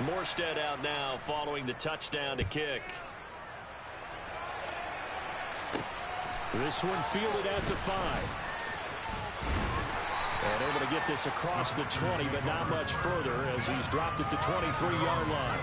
Morstead out now following the touchdown to kick. This one fielded at the 5. And able to get this across the 20, but not much further as he's dropped it to 23-yard line.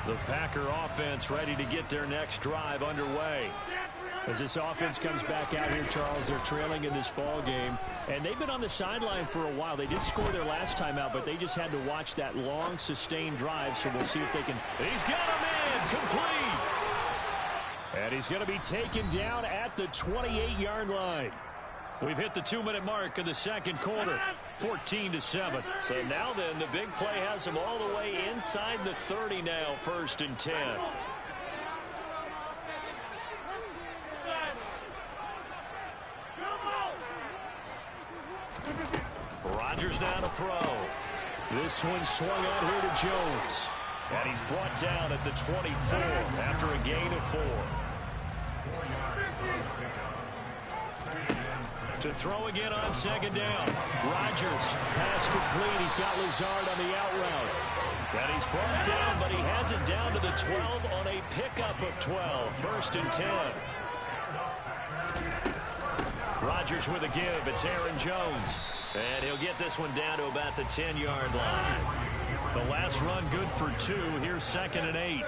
The Packer offense ready to get their next drive underway. As this offense comes back out here, Charles, they're trailing in this ball game. And they've been on the sideline for a while. They did score their last time out, but they just had to watch that long, sustained drive. So we'll see if they can. He's got him in. Complete. And he's going to be taken down at the 28-yard line. We've hit the 2-minute mark of the second quarter. 14-7. So now then, the big play has him all the way inside the 30 now, 1st and 10. Rodgers now to throw. This one swung out here to Jones. And he's brought down at the 24 after a gain of 4. To throw again on 2nd down. Rodgers, pass complete. He's got Lazard on the out route. And he's brought down, but he has it down to the 12 on a pickup of 12. 1st and 10. Rodgers with a give. It's Aaron Jones. And he'll get this one down to about the 10-yard line. The last run good for 2. Here's 2nd and 8.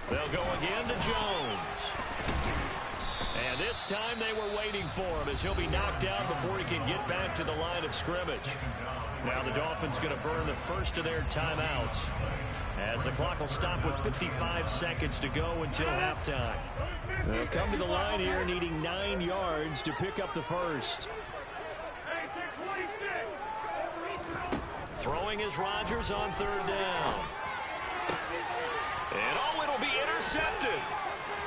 They'll go again to Jones. And this time they were waiting for him as he'll be knocked out before he can get back to the line of scrimmage. Now the Dolphins going to burn the first of their timeouts as the clock will stop with 55 seconds to go until halftime. They'll come to the line here needing 9 yards to pick up the first. Throwing is Rodgers on 3rd down. And oh, it'll be intercepted.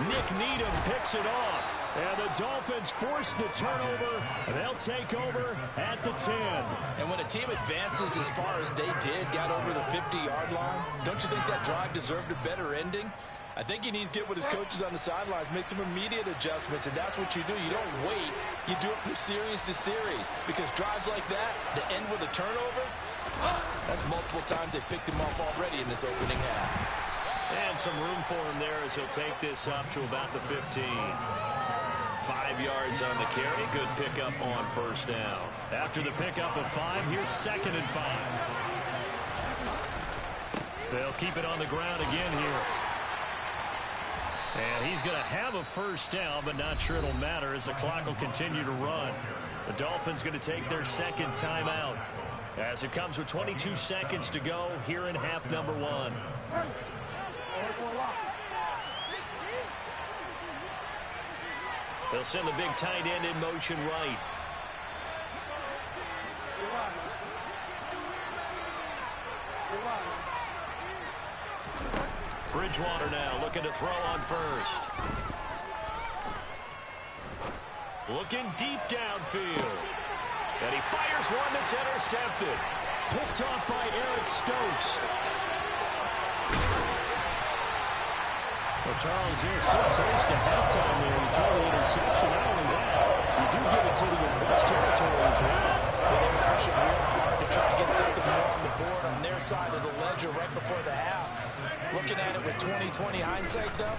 Nick Needham picks it off. And the Dolphins force the turnover, and they'll take over at the 10. And when a team advances as far as they did, got over the 50-yard line, don't you think that drive deserved a better ending? I think he needs to get with his coaches on the sidelines, make some immediate adjustments, and that's what you do. You don't wait. You do it from series to series, because drives like that, that end with a turnover, that's multiple times they picked him off already in this opening half. And some room for him there as he'll take this up to about the 15. 5 yards on the carry. Good pickup on 1st down. After the pickup of 5, here's 2nd and 5. They'll keep it on the ground again here. And he's going to have a 1st down, but not sure it'll matter as the clock will continue to run. The Dolphins going to take their 2nd timeout as it comes with 22 seconds to go here in half number 1. They'll send the big tight end in motion right. Bridgewater now looking to throw on 1st. Looking deep downfield. And he fires one that's intercepted. Picked off by Eric Stokes. Well, Charles, they're so close to halftime there. You throw the interception. Not only that, you do give it to the press territory as well. They were pushing real hard to try to get something more on the board on their side of the ledger right before the half. Looking at it with 20/20 hindsight, though,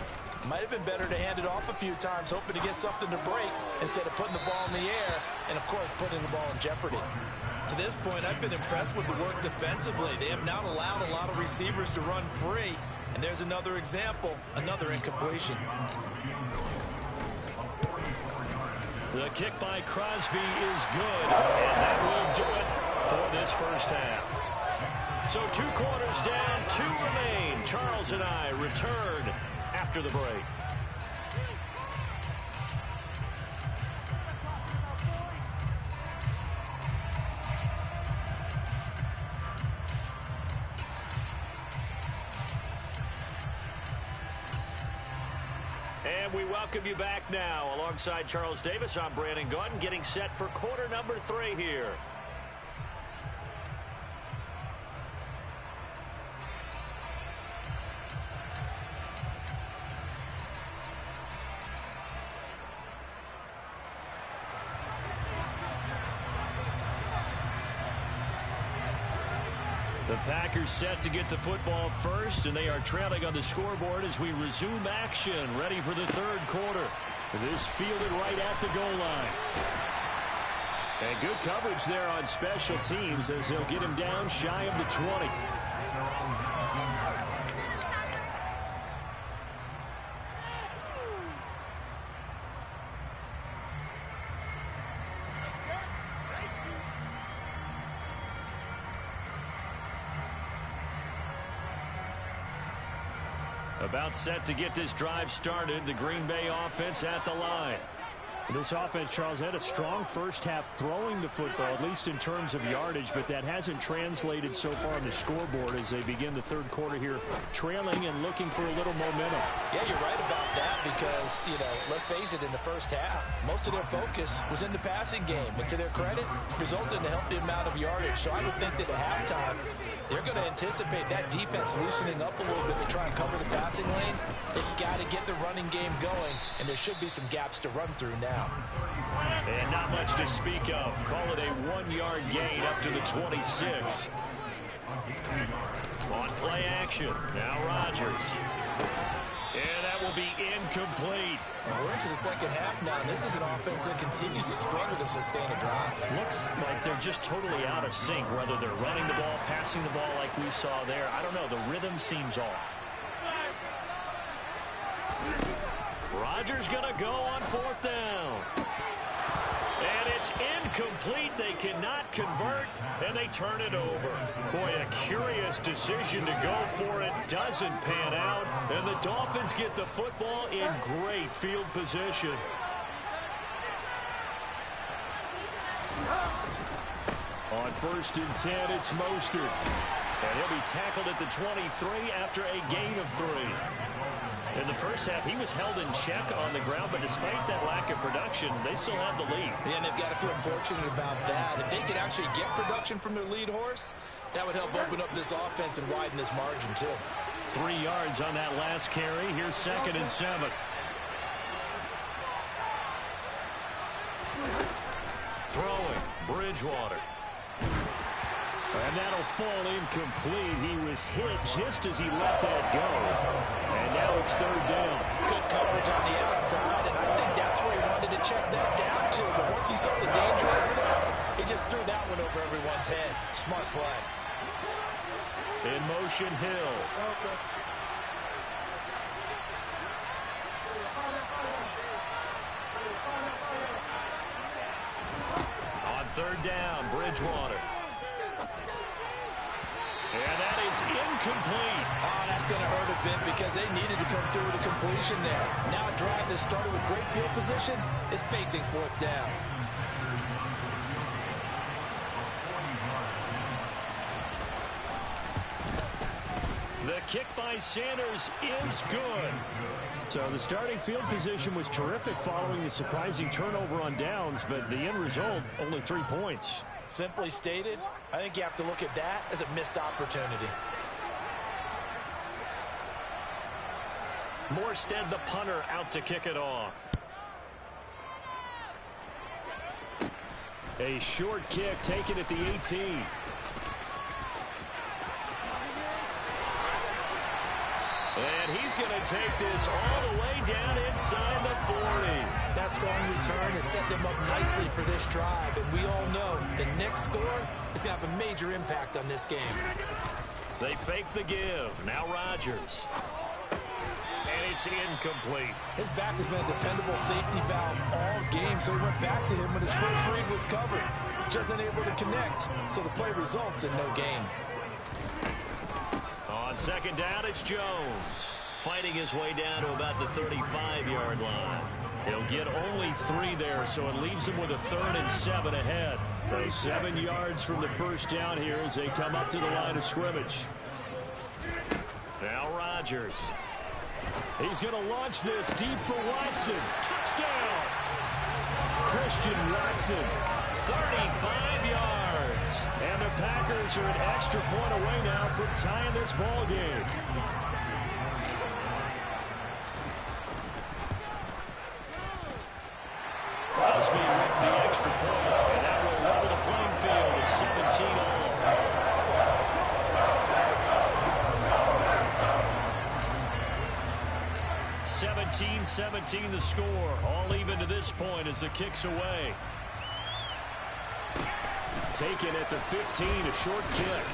might have been better to hand it off a few times, hoping to get something to break instead of putting the ball in the air and, of course, putting the ball in jeopardy. To this point, I've been impressed with the work defensively. They have not allowed a lot of receivers to run free. And there's another example, another incompletion. The kick by Crosby is good, and that will do it for this 1st half. So 2 quarters down, 2 remain. Charles and I return after the break. And we welcome you back now. Alongside Charles Davis, I'm Brandon Gaudin, getting set for quarter number 3 here. The Packers set to get the football first, and they are trailing on the scoreboard as we resume action, ready for the third quarter. This fielded right at the goal line. And good coverage there on special teams as they'll get him down shy of the 20. About set to get this drive started. The Green Bay offense at the line. This offense, Charles, had a strong first half throwing the football, at least in terms of yardage, but that hasn't translated so far on the scoreboard as they begin the third quarter here, trailing and looking for a little momentum. Yeah, you're right about that because, let's face it, in the first half, most of their focus was in the passing game. And to their credit, resulted in a healthy amount of yardage. So I would think that at halftime, they're going to anticipate that defense loosening up a little bit to try and cover the passing lanes. They've got to get the running game going, and there should be some gaps to run through now. And not much to speak of. Call it a 1-yard gain up to the 26. On play action. Now Rodgers. And that will be incomplete. And we're into the second half now, and this is an offense that continues to struggle to sustain a drive. Looks like they're just totally out of sync, whether they're running the ball, passing the ball like we saw there. I don't know. The rhythm seems off. Rodgers going to go on 4th down. And it's incomplete. They cannot convert, and they turn it over. Boy, a curious decision to go for it. Doesn't pan out, and the Dolphins get the football in great field position. On 1st and 10, it's Mostert. And he'll be tackled at the 23 after a gain of 3. In the first half, he was held in check on the ground, but despite that lack of production, they still have the lead. Yeah, and they've got to feel fortunate about that. If they could actually get production from their lead horse, that would help open up this offense and widen this margin, too. 3 yards on that last carry. Here's 2nd and 7. Throwing, Bridgewater. And that'll fall incomplete. He was hit just as he let that go. And now it's 3rd down. Good coverage on the outside, and I think that's where he wanted to check that down to. But once he saw the danger over there, he just threw that one over everyone's head. Smart play. In motion, Hill. On 3rd down, Bridgewater. And that is incomplete. Oh, that's going to hurt a bit because they needed to come through with a completion there. Now a drive that started with great field position is facing 4th down. The kick by Sanders is good. So the starting field position was terrific following the surprising turnover on downs, but the end result, only 3 points. Simply stated, I think you have to look at that as a missed opportunity. Morstead, the punter, out to kick it off. A short kick taken at the 18. And he's going to take this all the way down inside the 40. That strong return has set them up nicely for this drive, and we all know the next score is going to have a major impact on this game. They fake the give. Now Rodgers. And it's incomplete. His back has been a dependable safety valve all game, so he went back to him when his first read was covered. Just unable to connect, so the play results in no gain. On 2nd down, it's Jones. Fighting his way down to about the 35-yard line. He'll get only 3 there, so it leaves him with a 3rd and 7 ahead. So 7 yards from the first down here as they come up to the line of scrimmage. Now Rodgers. He's going to launch this deep for Watson. Touchdown! Christian Watson, 35 yards. And the Packers are an extra point away now from tying this ball game. Crosby with the extra point, and that will level the playing field at 17 all. 17-17 the score. All even to this point as the kick's away. Taken at the 15, a short kick.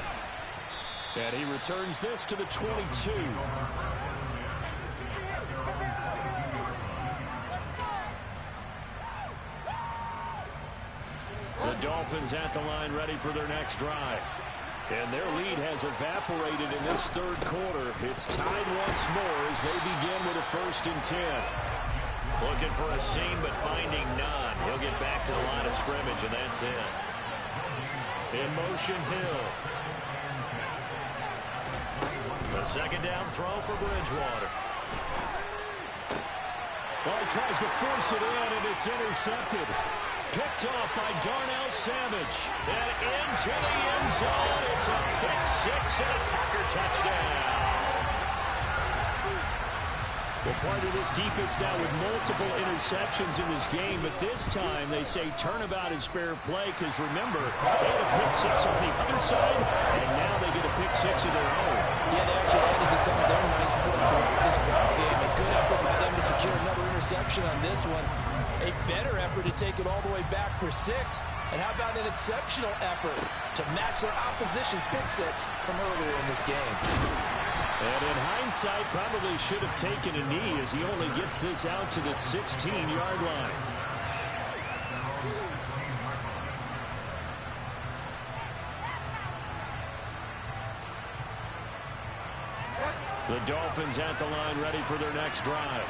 And he returns this to the 22. The Dolphins at the line ready for their next drive. And their lead has evaporated in this third quarter. It's tied once more as they begin with a 1st and 10. Looking for a seam, but finding none. He'll get back to the line of scrimmage, and that's it. In motion, Hill. The second down throw for Bridgewater. Well, he tries to force it in, and it's intercepted. Picked off by Darnell Savage. And into the end zone. It's a pick six and a Packer touchdown. Well, part of this defense now with multiple interceptions in this game, but this time they say turnabout is fair play because, remember, they had a pick six on the other side, and now they get a pick six of their own. Yeah, they actually added to some of their nice points throughout this ball game. A good effort by them to secure another interception on this one. A better effort to take it all the way back for 6. And how about an exceptional effort to match their opposition's pick six from earlier in this game. And in hindsight, probably should have taken a knee as he only gets this out to the 16-yard line. The Dolphins at the line ready for their next drive.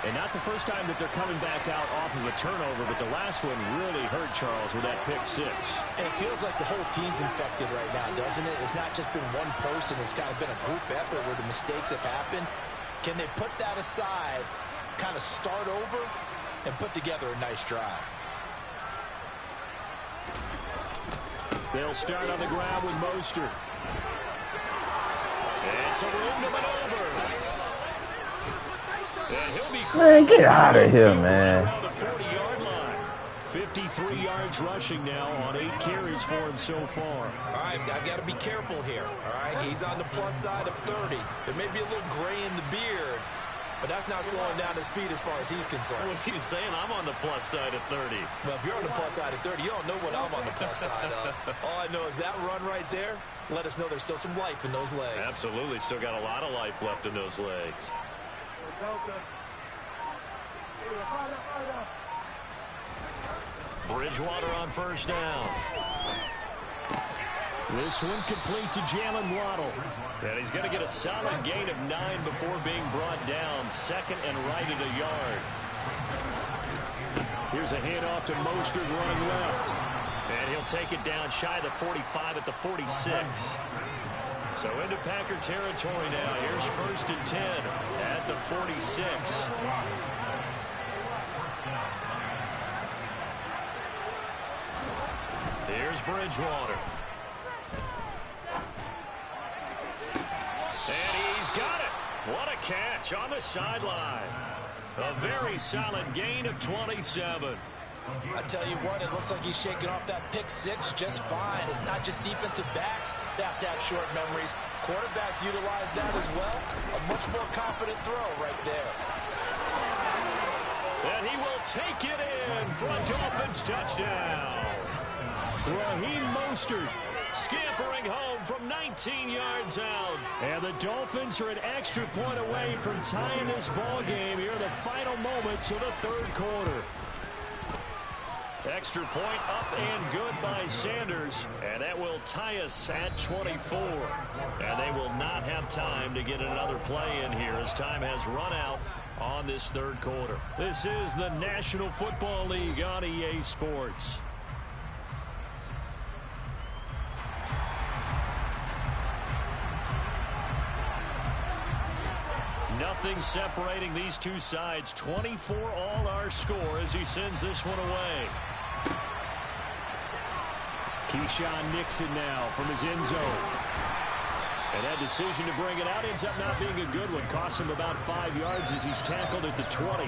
And not the first time that they're coming back out off of a turnover, but the last one really hurt Charles with that pick six. And it feels like the whole team's infected right now, doesn't it? It's not just been one person. It's kind of been a group effort where the mistakes have happened. Can they put that aside, kind of start over, and put together a nice drive? They'll start on the ground with Mostert. It's a room to maneuver. Man, get out of here, man. 53 yards rushing now on 8 carries for him so far. All right, I've got to be careful here. All right, he's on the plus side of 30. There may be a little gray in the beard, but that's not slowing down his speed as far as he's concerned. What he's saying, I'm on the plus side of 30. Well, if you're on the plus side of 30, you don't know what I'm on the plus side of. All I know is that run right there let us know there's still some life in those legs. Absolutely, still got a lot of life left in those legs. Bridgewater on first down. This one complete to Jalen Waddle. And he's going to get a solid gain of 9 before being brought down. Second and right at a yard. Here's a handoff to Mostert running left. And he'll take it down shy of the 45 at the 46. So into Packer territory now. Here's 1st and 10 at the 46. Here's Bridgewater. And he's got it. What a catch on the sideline. A very solid gain of 27. I tell you what, it looks like he's shaking off that pick six just fine. It's not just defensive backs that have to have short memories. Quarterbacks utilize that as well. A much more confident throw right there. And he will take it in for a Dolphins touchdown. Raheem Mostert scampering home from 19 yards out. And the Dolphins are an extra point away from tying this ball game here in the final moments of the third quarter. Extra point up and good by Sanders. And that will tie us at 24. And they will not have time to get another play in here as time has run out on this third quarter. This is the National Football League on EA Sports. Nothing separating these two sides. 24 all our score as he sends this one away. Keyshawn Nixon now from his end zone. And that decision to bring it out ends up not being a good one. Costs him about 5 yards as he's tackled at the 20.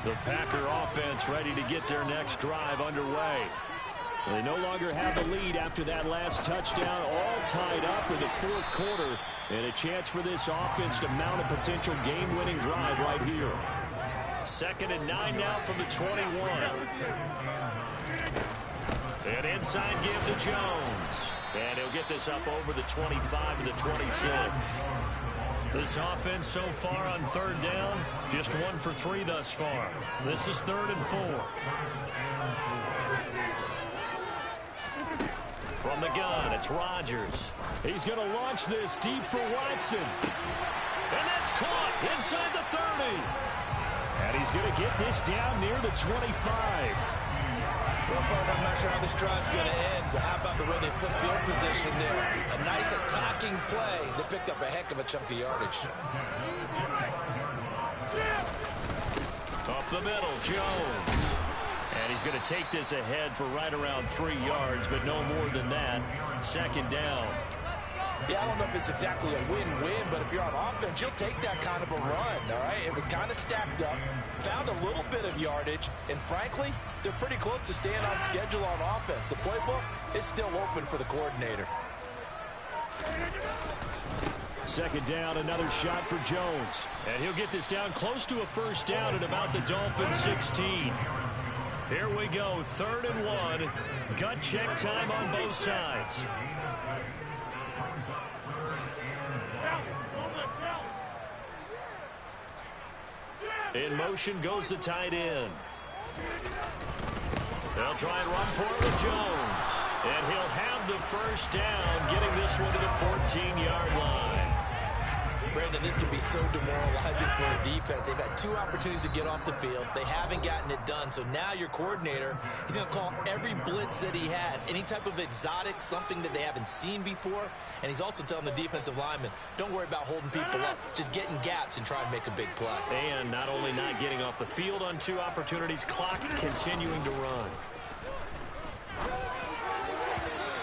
The Packer offense ready to get their next drive underway. They no longer have the lead after that last touchdown, all tied up in the fourth quarter, and a chance for this offense to mount a potential game-winning drive right here. 2nd and 9 now from the 21. An inside give to Jones. And he'll get this up over the 25 and the 26. This offense so far on 3rd down, just 1 for 3 thus far. This is 3rd and 4. From the gun, it's Rodgers. He's going to launch this deep for Watson. And that's caught inside the 30. And he's going to get this down near the 25. Well, partner, I'm not sure how this drive's going to end, but how about the way they flip field position there? A nice attacking play. They picked up a heck of a chunk of yardage. Up the middle, Jones. And he's going to take this ahead for right around 3 yards, but no more than that. 2nd down. Yeah, I don't know if it's exactly a win-win, but if you're on offense, you'll take that kind of a run, all right? It was kind of stacked up, found a little bit of yardage, and frankly, they're pretty close to staying on schedule on offense. The playbook is still open for the coordinator. 2nd down, another shot for Jones. And he'll get this down close to a 1st down at about the Dolphins' 16. Here we go, 3rd and 1. Gut check time on both sides. In motion goes the tight end. They'll try and run for it with Jones. And he'll have the 1st down, getting this one to the 14-yard line. Brandon, this can be so demoralizing for a defense. They've had 2 opportunities to get off the field. They haven't gotten it done. So now your coordinator, he's going to call every blitz that he has, any type of exotic, something that they haven't seen before. And he's also telling the defensive lineman, don't worry about holding people up. Just get in gaps and try and make a big play. And not only not getting off the field on 2 opportunities, clock continuing to run.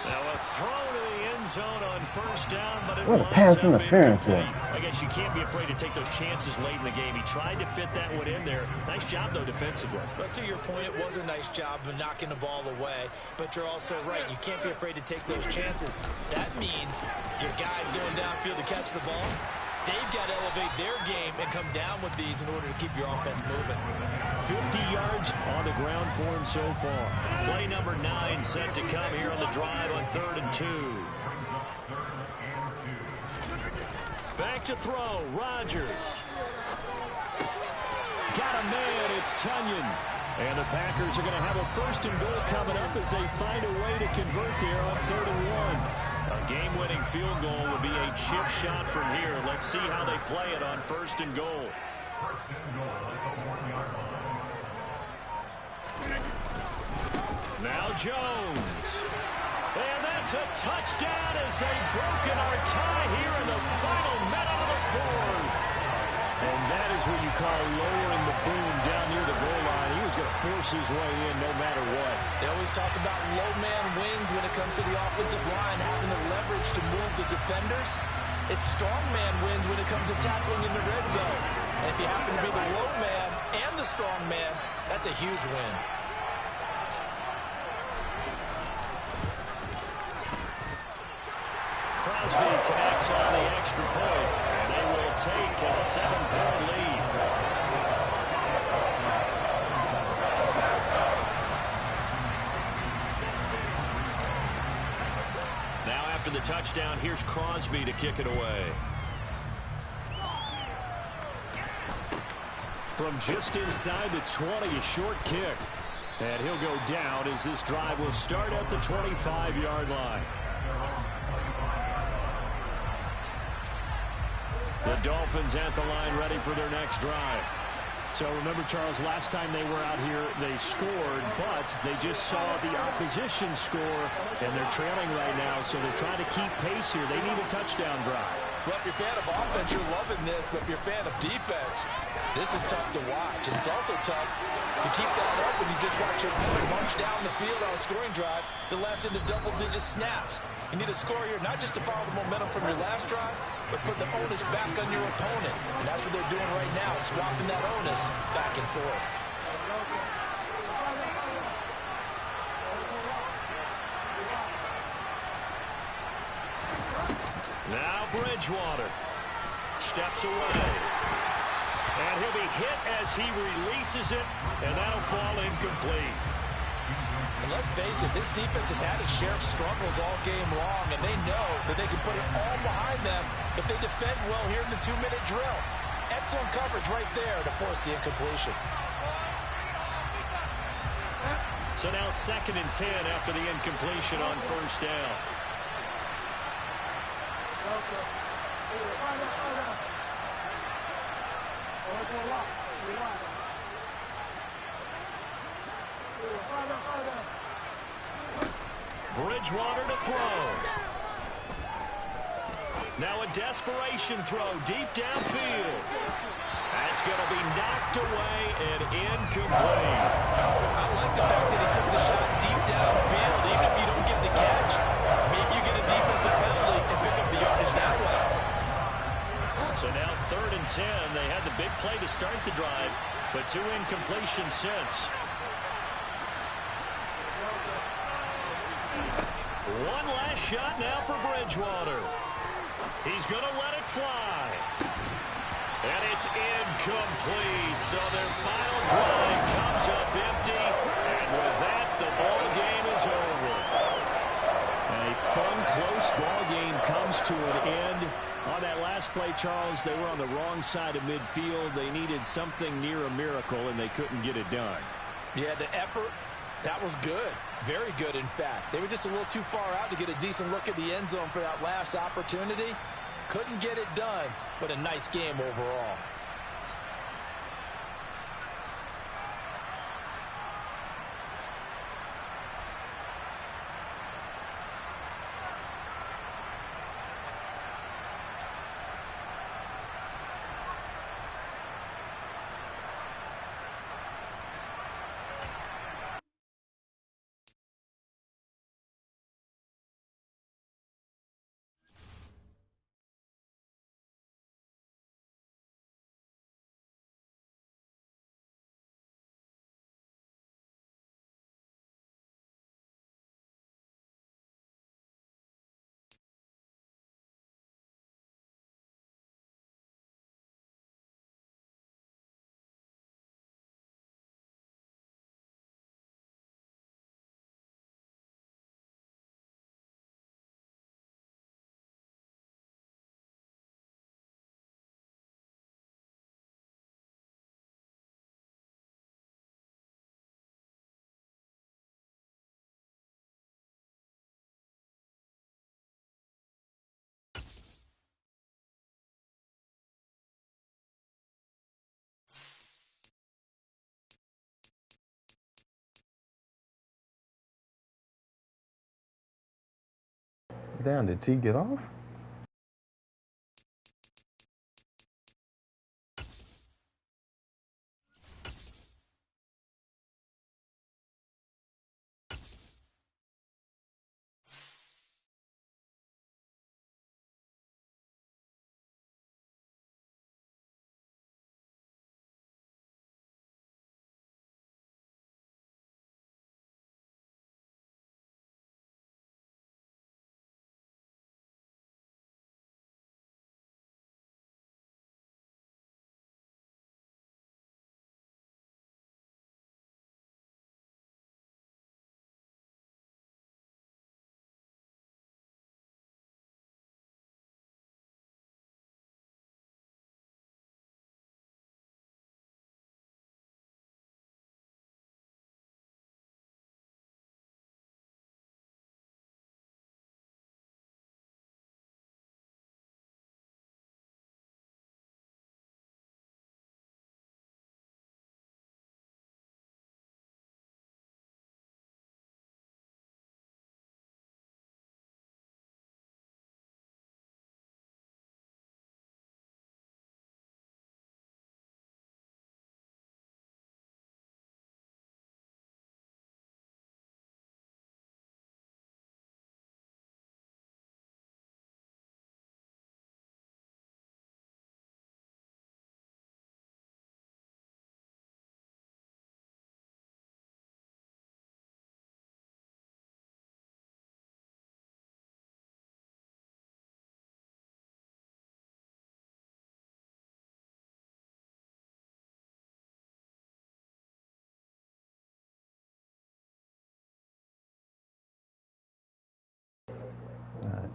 Now a throw to the end zone on 1st down, but it what a pass interference there. I guess you can't be afraid to take those chances late in the game. He tried to fit that one in there. Nice job, though, defensively. But to your point, it was a nice job of knocking the ball away. But you're also right. You can't be afraid to take those chances. That means your guys going downfield to catch the ball, they've got to elevate their game and come down with these in order to keep your offense moving. 50 yards on the ground for him so far. Play number 9 set to come here on the drive on 3rd and 2. Back to throw, Rodgers. Got a man, it's Tunyon. And the Packers are going to have a 1st and goal coming up as they find a way to convert there on 3rd and 1. A game-winning field goal would be a chip shot from here. Let's see how they play it on 1st and goal. Now Jones. And that's a touchdown as they've broken our tie here in the final minute of the 4th. And that is what you call lowering the boom down near the goal line. He was going to force his way in no matter what. They always talk about low man wins when it comes to the offensive line, having the leverage to move the defenders. It's strong man wins when it comes to tackling in the red zone. And if you happen to be the low man and the strong man, that's a huge win. Crosby connects on the extra point, and they will take a 7-point lead. Now after the touchdown, here's Crosby to kick it away. From just inside the 20, a short kick. And he'll go down as this drive will start at the 25-yard line. The Dolphins at the line ready for their next drive. So remember, Charles, last time they were out here, they scored, but they just saw the opposition score, and they're trailing right now, so they're trying to keep pace here. They need a touchdown drive. Well, if you're a fan of offense, you're loving this, but if you're a fan of defense, this is tough to watch. And it's also tough to keep that up when you just watch it march down the field on a scoring drive that lasts into double-digit snaps. You need a score here, not just to follow the momentum from your last drive, but put the onus back on your opponent. And that's what they're doing right now, swapping that onus back and forth. Now Bridgewater steps away. And he'll be hit as he releases it, and that'll fall incomplete. And let's face it, this defense has had its share of struggles all game long, and they know that they can put it all behind them if they defend well here in the 2-minute drill. Excellent coverage right there to force the incompletion. So now 2nd and 10 after the incompletion on first down. Bridgewater to throw. Now a desperation throw deep downfield. That's going to be knocked away and incomplete. I like the fact that he took the shot deep downfield. Even if you don't get the catch, maybe you get a defensive penalty and pick up the yardage that way. So now 3rd and 10. They had the big play to start the drive, but 2 incompletions since. One last shot now for Bridgewater. He's going to let it fly. And it's incomplete. So their final drive comes up empty. And with that, the ball game is over. A fun, close ball game comes to an end. On that last play, Charles, they were on the wrong side of midfield. They needed something near a miracle, and they couldn't get it done. Yeah, the effort, that was good. Very good, in fact. They were just a little too far out to get a decent look at the end zone for that last opportunity. Couldn't get it done, but a nice game overall. Damn, did T get off?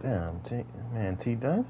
Damn, man, T done?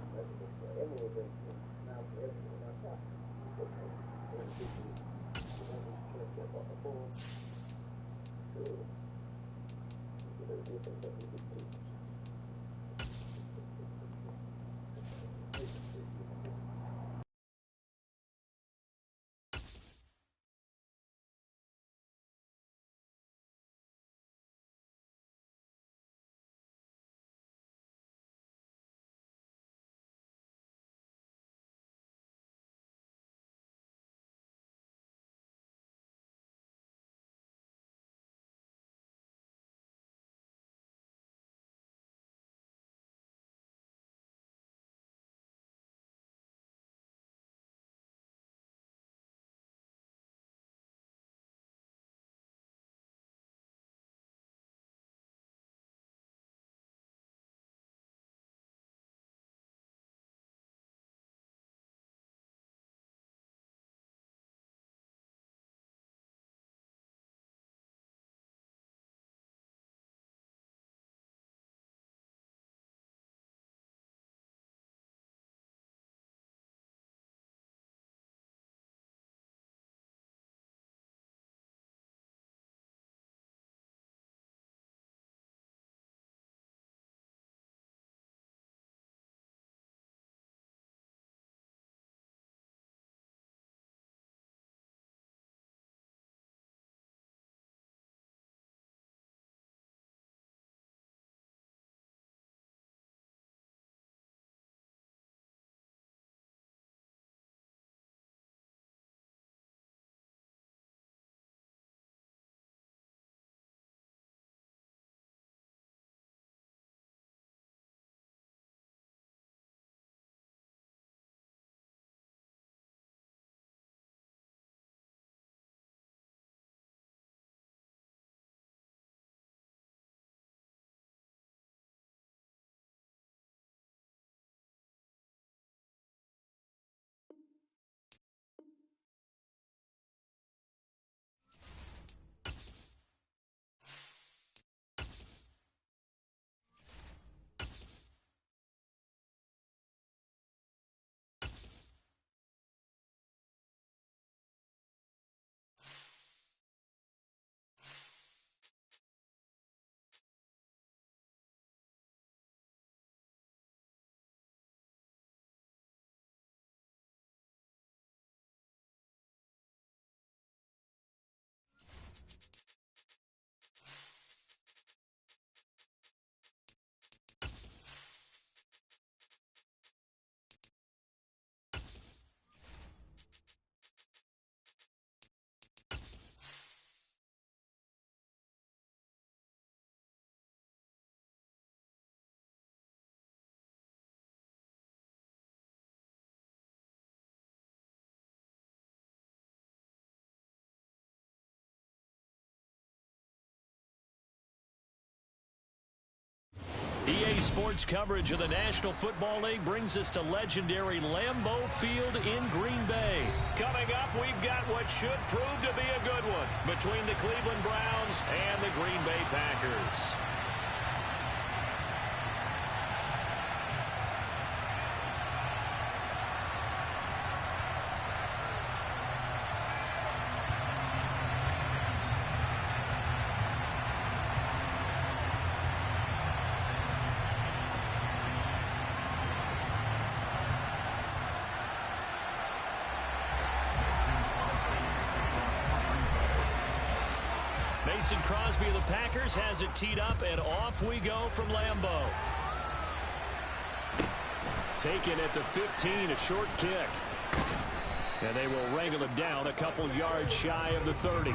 EA Sports coverage of the National Football League brings us to legendary Lambeau Field in Green Bay. Coming up, we've got what should prove to be a good one between the Cleveland Browns and the Green Bay Packers. Mason Crosby of the Packers has it teed up, and off we go from Lambeau. Taken at the 15, a short kick. And they will wrangle it down a couple yards shy of the 30.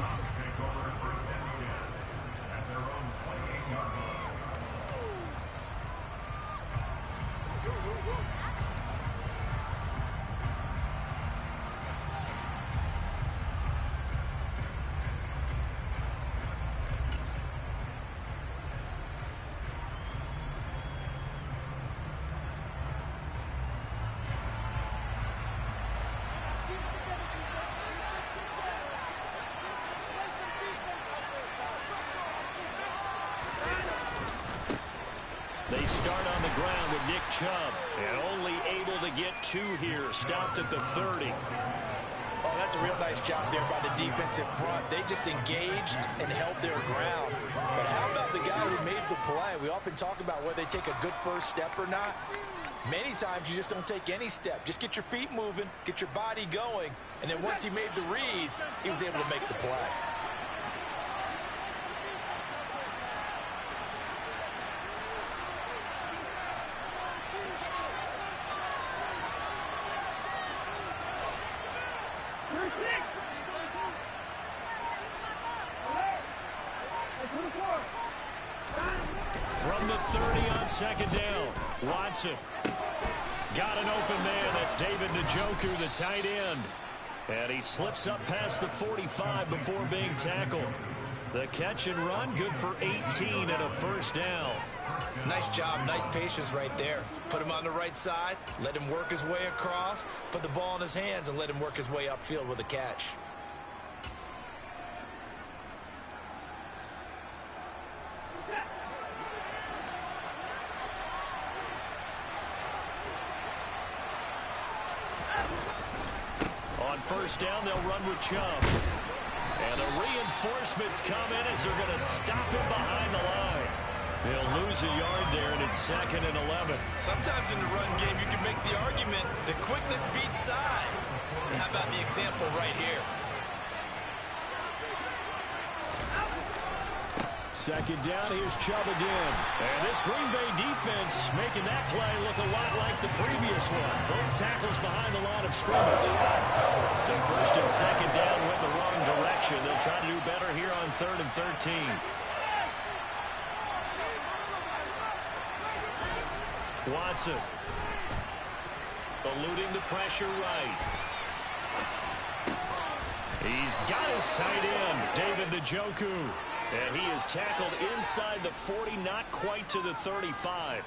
They start on the ground with Nick Chubb, and only able to get 2 here, stopped at the 30. Oh, that's a real nice job there by the defensive front. They just engaged and held their ground. But how about the guy who made the play? We often talk about whether they take a good first step or not. Many times you just don't take any step. Just get your feet moving, get your body going, and then once he made the read, he was able to make the play. From the 30 on second down, Watson. Got an open man. That's David Njoku, the tight end. And he slips up past the 45 before being tackled. The catch and run, good for 18 and a first down. Nice job, nice patience right there. Put him on the right side, let him work his way across, put the ball in his hands, and let him work his way upfield with a catch. First down, they'll run with Chubb. And the reinforcements come in as they're going to stop him behind the line. They'll lose a yard there, and it's 2nd and 11. Sometimes in the run game, you can make the argument that quickness beats size. And how about the example right here? Second down, here's Chubb again. And this Green Bay defense making that play look a lot like the previous one. Both tackles behind the line of scrimmage. So first and second down went the wrong direction. They'll try to do better here on 3rd and 13. Watson. Eluding the pressure right. He's got his tight end, David Njoku. And he is tackled inside the 40, not quite to the 35.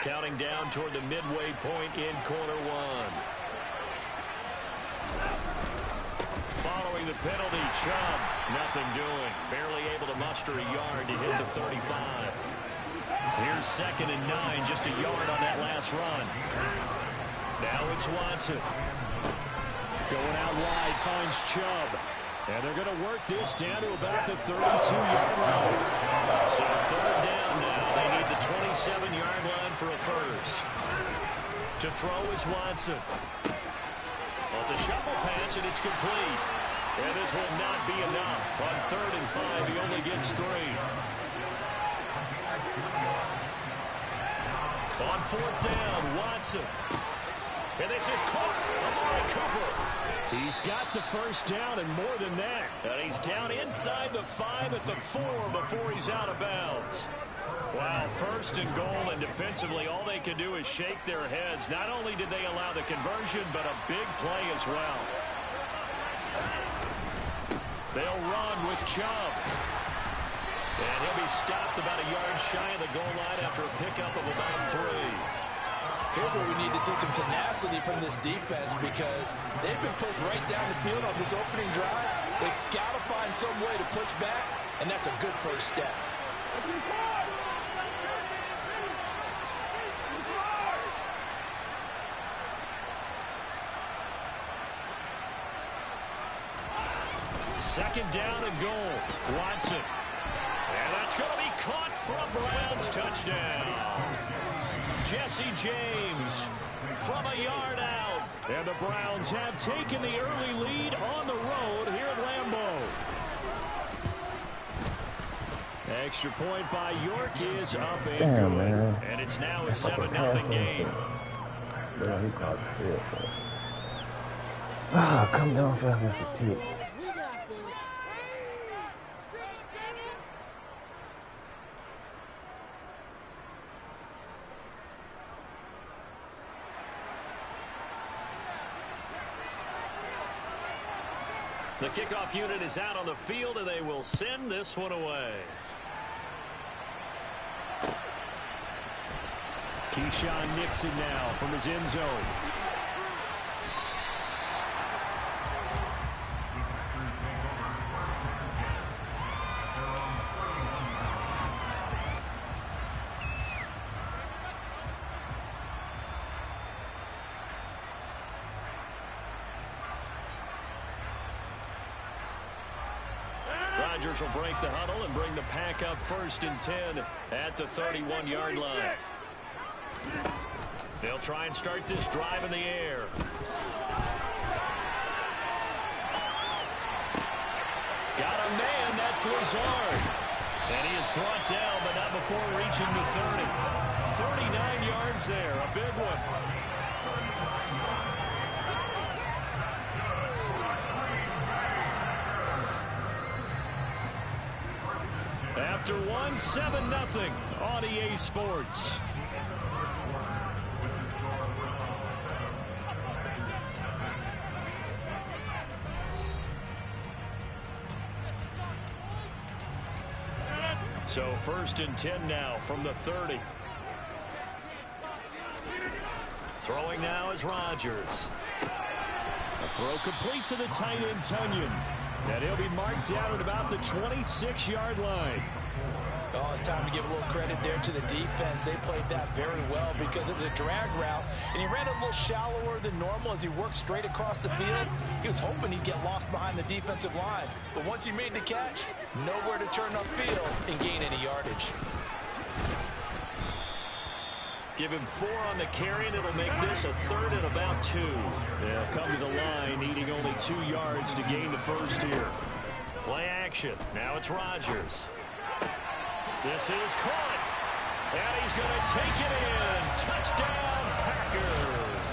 Counting down toward the midway point in quarter 1. Following the penalty, Chubb, nothing doing. Barely able to muster a yard to hit the 35. Here's 2nd and 9, just a yard on that last run. Now it's Watson. Going out wide, finds Chubb. And they're going to work this down to about the 32-yard line. So 3rd down now. They need the 27-yard line for a first. To throw is Watson. Well, it's a shuffle pass, and it's complete. And this will not be enough. On 3rd and 5, he only gets 3. On 4th down, Watson. And this is caught. Amari Cooper. He's got the first down and more than that. And he's down inside the 5 at the 4 before he's out of bounds. Wow, 1st and goal, and defensively all they can do is shake their heads. Not only did they allow the conversion, but a big play as well. They'll run with Chubb. And he'll be stopped about a yard shy of the goal line after a pickup of about 3. Here's where we need to see some tenacity from this defense because they've been pushed right down the field on this opening drive. They've got to find some way to push back, and that's a good first step. Second down and goal. Watson. And that's going to be caught for a Browns touchdown. Jesse James from a yard out. And the Browns have taken the early lead on the road here at Lambeau. Extra point by York is up and Damn, good. man. And it's now a 7-0 game. Yeah, he caught it. Ah, come down fast as a pick. The kickoff unit is out on the field, and they will send this one away. Keyshawn Nixon now from his end zone. Rodgers will break the huddle and bring the pack up 1st and 10 at the 31-yard line. They'll try and start this drive in the air. Got a man, that's Lazard. And he is brought down, but not before reaching the 30. 39 yards there, a big one. After one, 7-0 on EA Sports. So 1st and 10 now from the 30. Throwing now is Rodgers. A throw complete to the tight end, Tunyon. And he'll be marked down at about the 26-yard line. Oh, it's time to give a little credit there to the defense. They played that very well because it was a drag route, and he ran a little shallower than normal as he worked straight across the field. He was hoping he'd get lost behind the defensive line. But once he made the catch, nowhere to turn upfield and gain any yardage. Give him 4 on the carry, and it'll make this a 3rd and about 2. They'll come to the line, needing only 2 yards to gain the first here. Play action. Now it's Rodgers. This is caught. And he's going to take it in. Touchdown, Packers.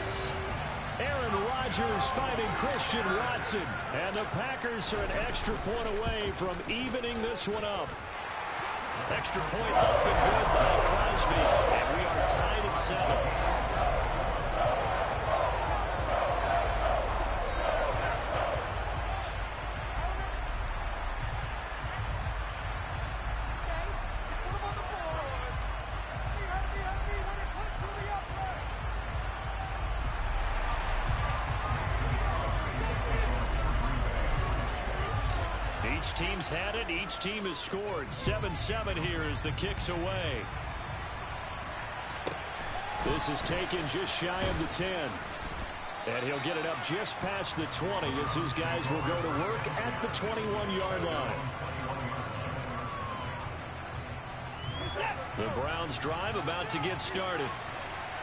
Aaron Rodgers finding Christian Watson. And the Packers are an extra point away from evening this one up. Extra point up and good by Crosby. And we are tied at 7. Each team's had it. Each team has scored. 7-7 here as the kick's away. This is taken just shy of the 10. And he'll get it up just past the 20 as his guys will go to work at the 21-yard line. The Browns drive about to get started.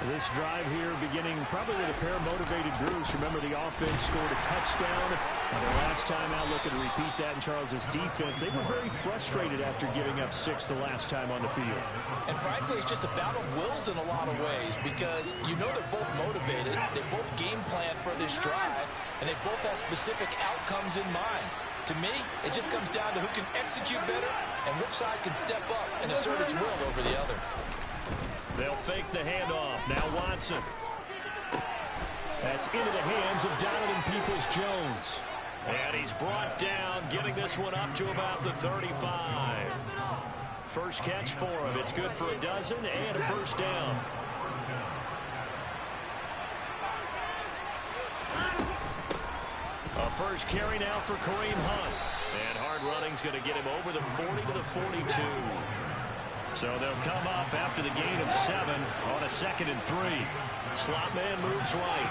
This drive here beginning probably with a pair of motivated groups. Remember, the offense scored a touchdown. And the last time out, looking to repeat that in Charles's defense. They were very frustrated after giving up 6 the last time on the field. And frankly, it's just a battle of wills in a lot of ways because you know they're both motivated. They both game plan for this drive, and they both have specific outcomes in mind. To me, it just comes down to who can execute better and which side can step up and assert its will over the other. They'll fake the handoff. Now Watson. That's into the hands of Donovan Peoples-Jones. And he's brought down, getting this one up to about the 35. First catch for him. It's good for a dozen and a first down. A first carry now for Kareem Hunt. And hard running's going to get him over the 40 to the 42. So they'll come up after the gain of 7 on a 2nd and 3. Slot man moves right.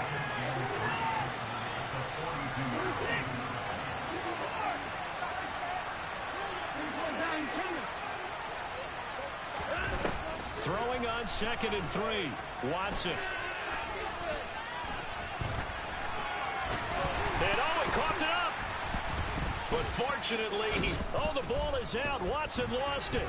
Throwing on 2nd and 3. Watson. And he coughed it up. But fortunately, the ball is out. Watson lost it.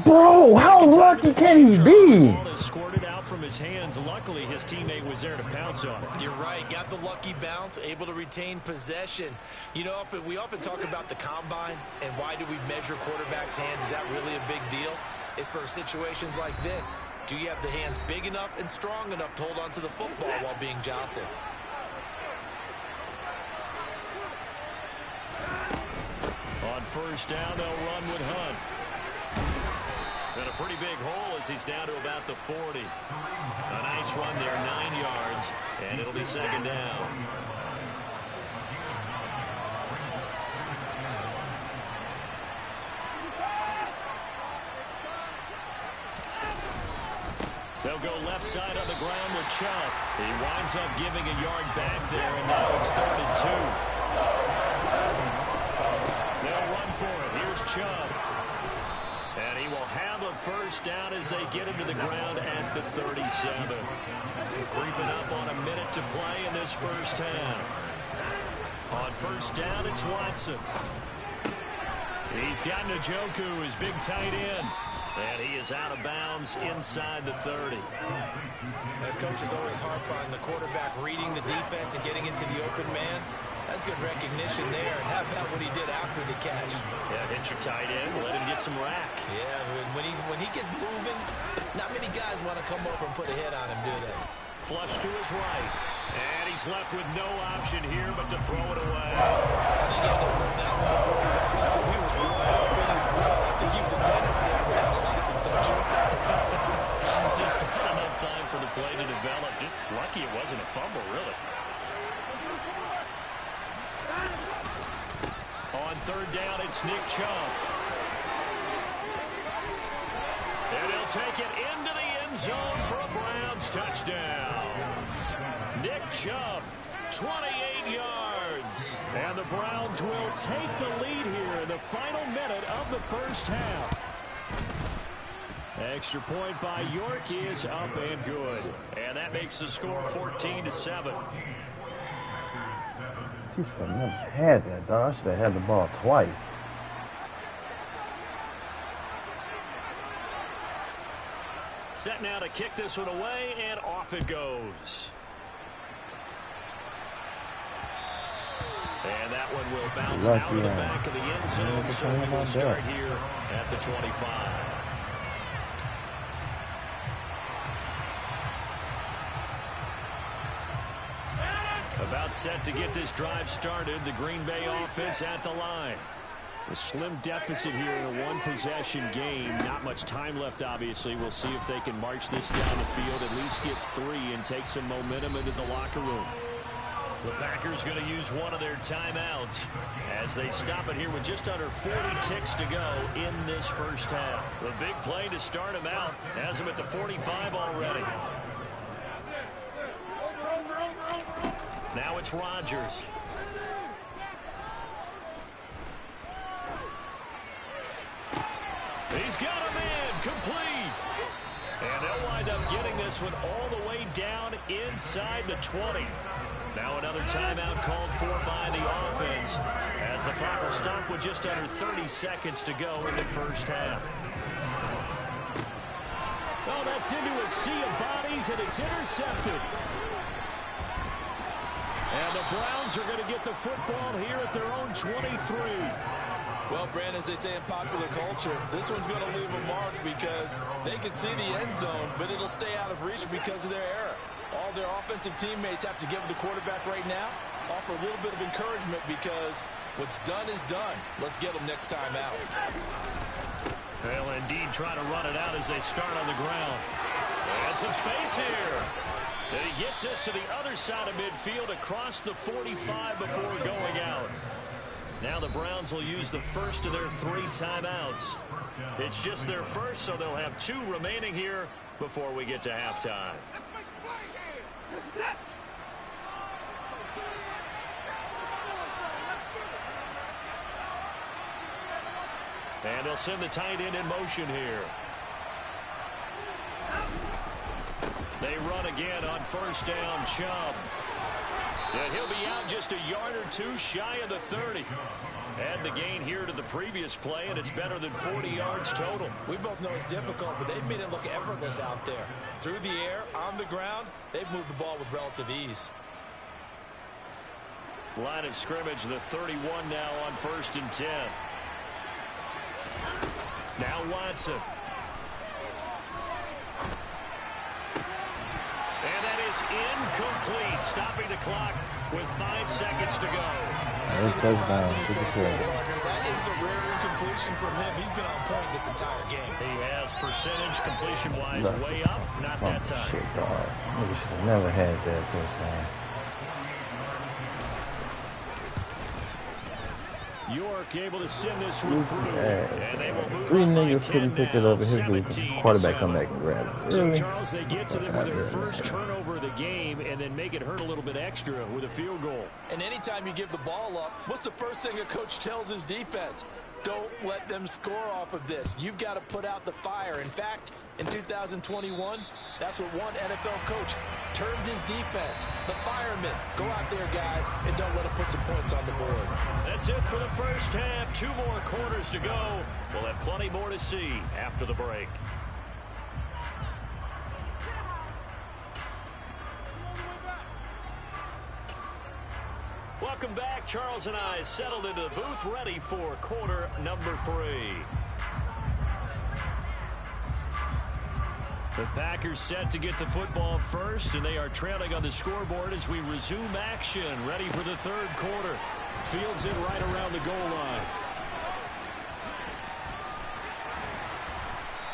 Bro, how lucky can he be? The ball is squirted out from his hands. Luckily, his teammate was there to pounce on it. You're right. Got the lucky bounce, able to retain possession. You know, we often talk about the combine and why do we measure quarterbacks' hands. Is that really a big deal? It's for situations like this. Do you have the hands big enough and strong enough to hold on to the football while being jostled? On first down, they'll run with Hunt. And a pretty big hole as he's down to about the 40. A nice run there, 9 yards, and it'll be 2nd down. They'll go left side on the ground with Chubb. He winds up giving a yard back there, and now it's 3rd and 2. They'll for it. Here's Chubb. And he will have a first down as they get him to the ground at the 37. Creeping up on a minute to play in this first half. On first down, it's Watson. He's got Njoku, his big tight end. And he is out of bounds inside the 30. The coaches always harp on the quarterback reading the defense and getting into the open man. That's good recognition there. And how about what he did after the catch? Yeah, hit your tight end, let him get some rack. Yeah, when he gets moving, not many guys want to come over and put a hit on him, do they? Flush to his right. And he's left with no option here but to throw it away. I think he had to hold that one before he ran until he was right up in his grill. I think he was a dentist there without a license, don't you? Just not enough time for the play to develop. Just lucky it wasn't a fumble, really. On third down, it's Nick Chubb. And he'll take it into the end zone for a Browns touchdown. Nick Chubb, 28 yards. And the Browns will take the lead here in the final minute of the first half. Extra point by York is up and good. And that makes the score 14-7. She should have never had that, dog. I should have had the ball twice. Set now to kick this one away, and off it goes. And that one will bounce out of the back of the end zone, so we will start here at the 25. About set to get this drive started, the Green Bay offense at the line. A slim deficit here in a one-possession game. Not much time left, obviously. We'll see if they can march this down the field, at least get 3, and take some momentum into the locker room. The Packers going to use one of their timeouts as they stop it here with just under 40 ticks to go in this first half. The big play to start him out has him at the 45 already. Now it's Rodgers. He's got a man complete. And they'll wind up getting this one all the way down inside the 20. Now another timeout called for by the offense as the clock will stop with just under 30 seconds to go in the first half. Oh, that's into a sea of bodies, and it's intercepted. And the Browns are going to get the football here at their own 23. Well, Brandon, as they say in popular culture, this one's going to leave a mark because they can see the end zone, but it'll stay out of reach because of their error. All their offensive teammates have to give the quarterback right now, offer a little bit of encouragement because what's done is done. Let's get them next time out. They'll indeed try to run it out as they start on the ground. And some space here. And he gets this to the other side of midfield across the 45 before going out. Now the Browns will use the first of their 3 timeouts. It's just their first, so they'll have 2 remaining here before we get to halftime. And they'll send the tight end in motion here. They run again on first down, Chubb. And he'll be out just a yard or 2 shy of the 30. Add the gain here to the previous play, and it's better than 40 yards total. We both know it's difficult, but they've made it look effortless out there. Through the air, on the ground, they've moved the ball with relative ease. Line of scrimmage, the 31 now on 1st and 10. Now Watson. And that is incomplete, stopping the clock with 5 seconds to go. That is a rare incompletion from him. He's been on point this entire game. He has percentage completion-wise way up, not that time. Shit, dog. Nigga should have never had that touchdown. York able to send this one through. And they will move 3 on by niggas 10 couldn't pick it now, up, and his quarterback come back and grab it. So, Really? Charles, they get to them with their first turnover of the game and then make it hurt a little bit extra with a field goal. And anytime you give the ball up, what's the first thing a coach tells his defense? don't let them score off of this. You've got to put out the fire. In fact, in 2021, that's what one NFL coach termed his defense. The firemen. Go out there, guys, and don't let them put some points on the board. That's it for the first half. 2 more quarters to go. We'll have plenty more to see after the break. Welcome back. Charles and I settled into the booth, ready for quarter number 3. The Packers set to get the football first, and they are trailing on the scoreboard as we resume action, ready for the 3rd quarter. Fields it right around the goal line.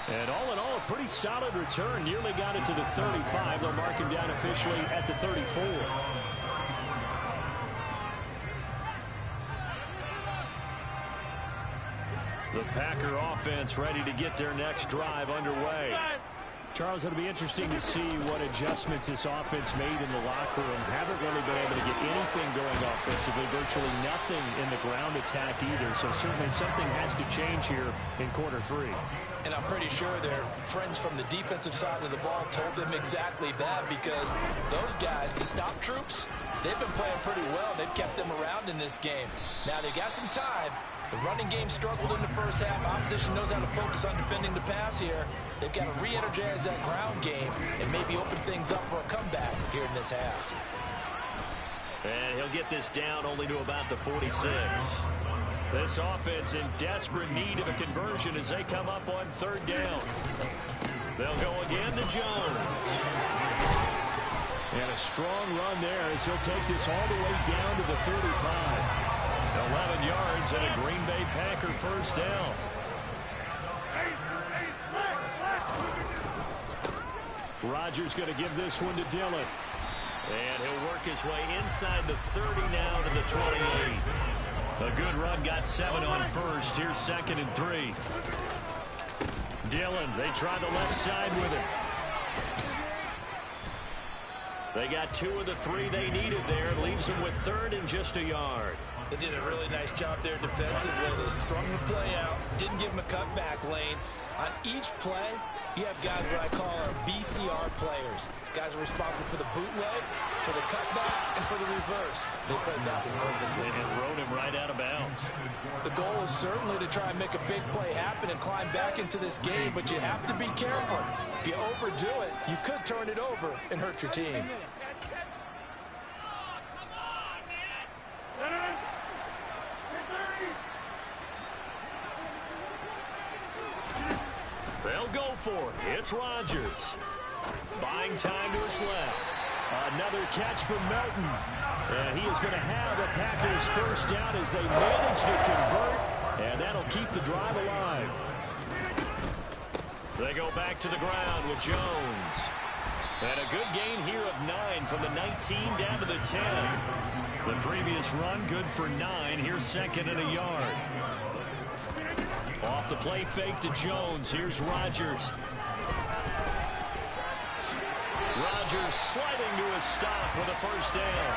And all in all, a pretty solid return. Nearly got it to the 35. They'll mark him down officially at the 34. The Packer offense ready to get their next drive underway. Charles, it'll be interesting to see what adjustments this offense made in the locker room. Haven't really been able to get anything going offensively, virtually nothing in the ground attack either. So certainly something has to change here in quarter 3. And I'm pretty sure their friends from the defensive side of the ball told them exactly that, because those guys, the stop troops, they've been playing pretty well. They've kept them around in this game. Now they got some time. The running game struggled in the first half. Opposition knows how to focus on defending the pass here. They've got to re-energize that ground game and maybe open things up for a comeback here in this half. And he'll get this down only to about the 46. This offense in desperate need of a conversion as they come up on 3rd down. They'll go again to Jones. And a strong run there as he'll take this all the way down to the 35. 11 yards and a Green Bay Packer first down. Rodgers going to give this one to Dillon. And he'll work his way inside the 30 now to the 28. A good run, got 7 on first. Here's 2nd and 3. Dillon, they try the left side with him. They got 2 of the 3 they needed there. It leaves them with 3rd and just a yard. They did a really nice job there defensively. They strung the play out, didn't give him a cutback lane. On each play, you have guys what I call our BCR players. Guys are responsible for the bootleg, for the cutback, and for the reverse. They played that one perfectly. And rode him right out of bounds. The goal is certainly to try and make a big play happen and climb back into this game, but you have to be careful. If you overdo it, you could turn it over and hurt your team. They'll go for it. It's Rodgers. Buying time to his left. Another catch from Melton. And he is going to have a Packers first down as they manage to convert. And that'll keep the drive alive. They go back to the ground with Jones. And a good gain here of 9 from the 19 down to the 10. The previous run good for 9. Here's 2nd and a yard. Off the play fake to Jones. Here's Rodgers. Rodgers sliding to a stop with a first down.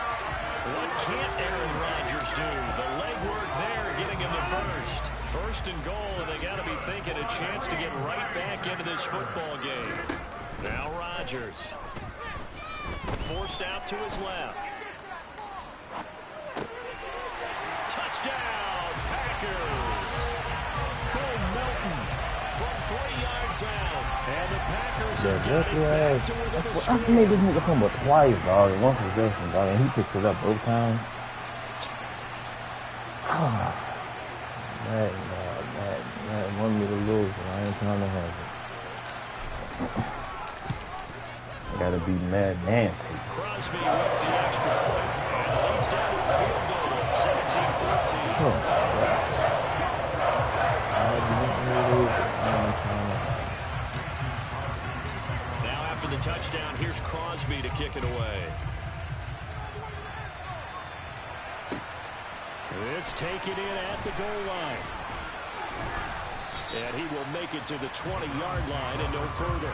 What can't Aaron Rodgers do? The legwork there getting him to first. 1st and goal, and they got to be thinking a chance to get right back into this football game. Now Rodgers. Forced out to his left. Touchdown, Packers. Melton from 3 yards out. And the Packers are getting back to within the score. I made this nigga come up twice, dog, in 1 possession, dog, and he picks it up both times. That wanted me to lose, but I ain't trying to have it. I gotta be Mad Nancy. Crosby with the extra point. And leads down to a field goal at 17-14. Oh, God. Now after the touchdown, here's Crosby to kick it away. This taken in at the goal line. And he will make it to the 20-yard line and no further.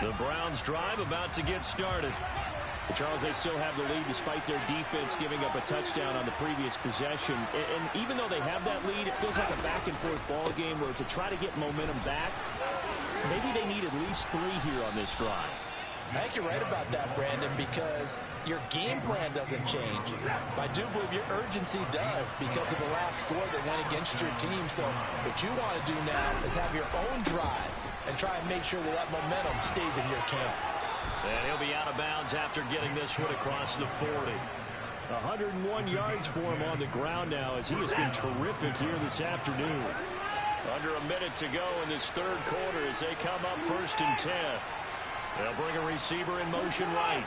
The Browns drive about to get started. But Charles, they still have the lead despite their defense giving up a touchdown on the previous possession. And even though they have that lead, it feels like a back-and-forth ball game where to try to get momentum back, maybe they need at least 3 here on this drive. I think you're right about that, Brandon, because your game plan doesn't change. I do believe your urgency does because of the last score that went against your team. So what you want to do now is have your own drive and try and make sure that that momentum stays in your camp. And he'll be out of bounds after getting this one across the 40. 101 yards for him on the ground now as he has been terrific here this afternoon. Under a minute to go in this third quarter as they come up 1st and 10. They'll bring a receiver in motion right.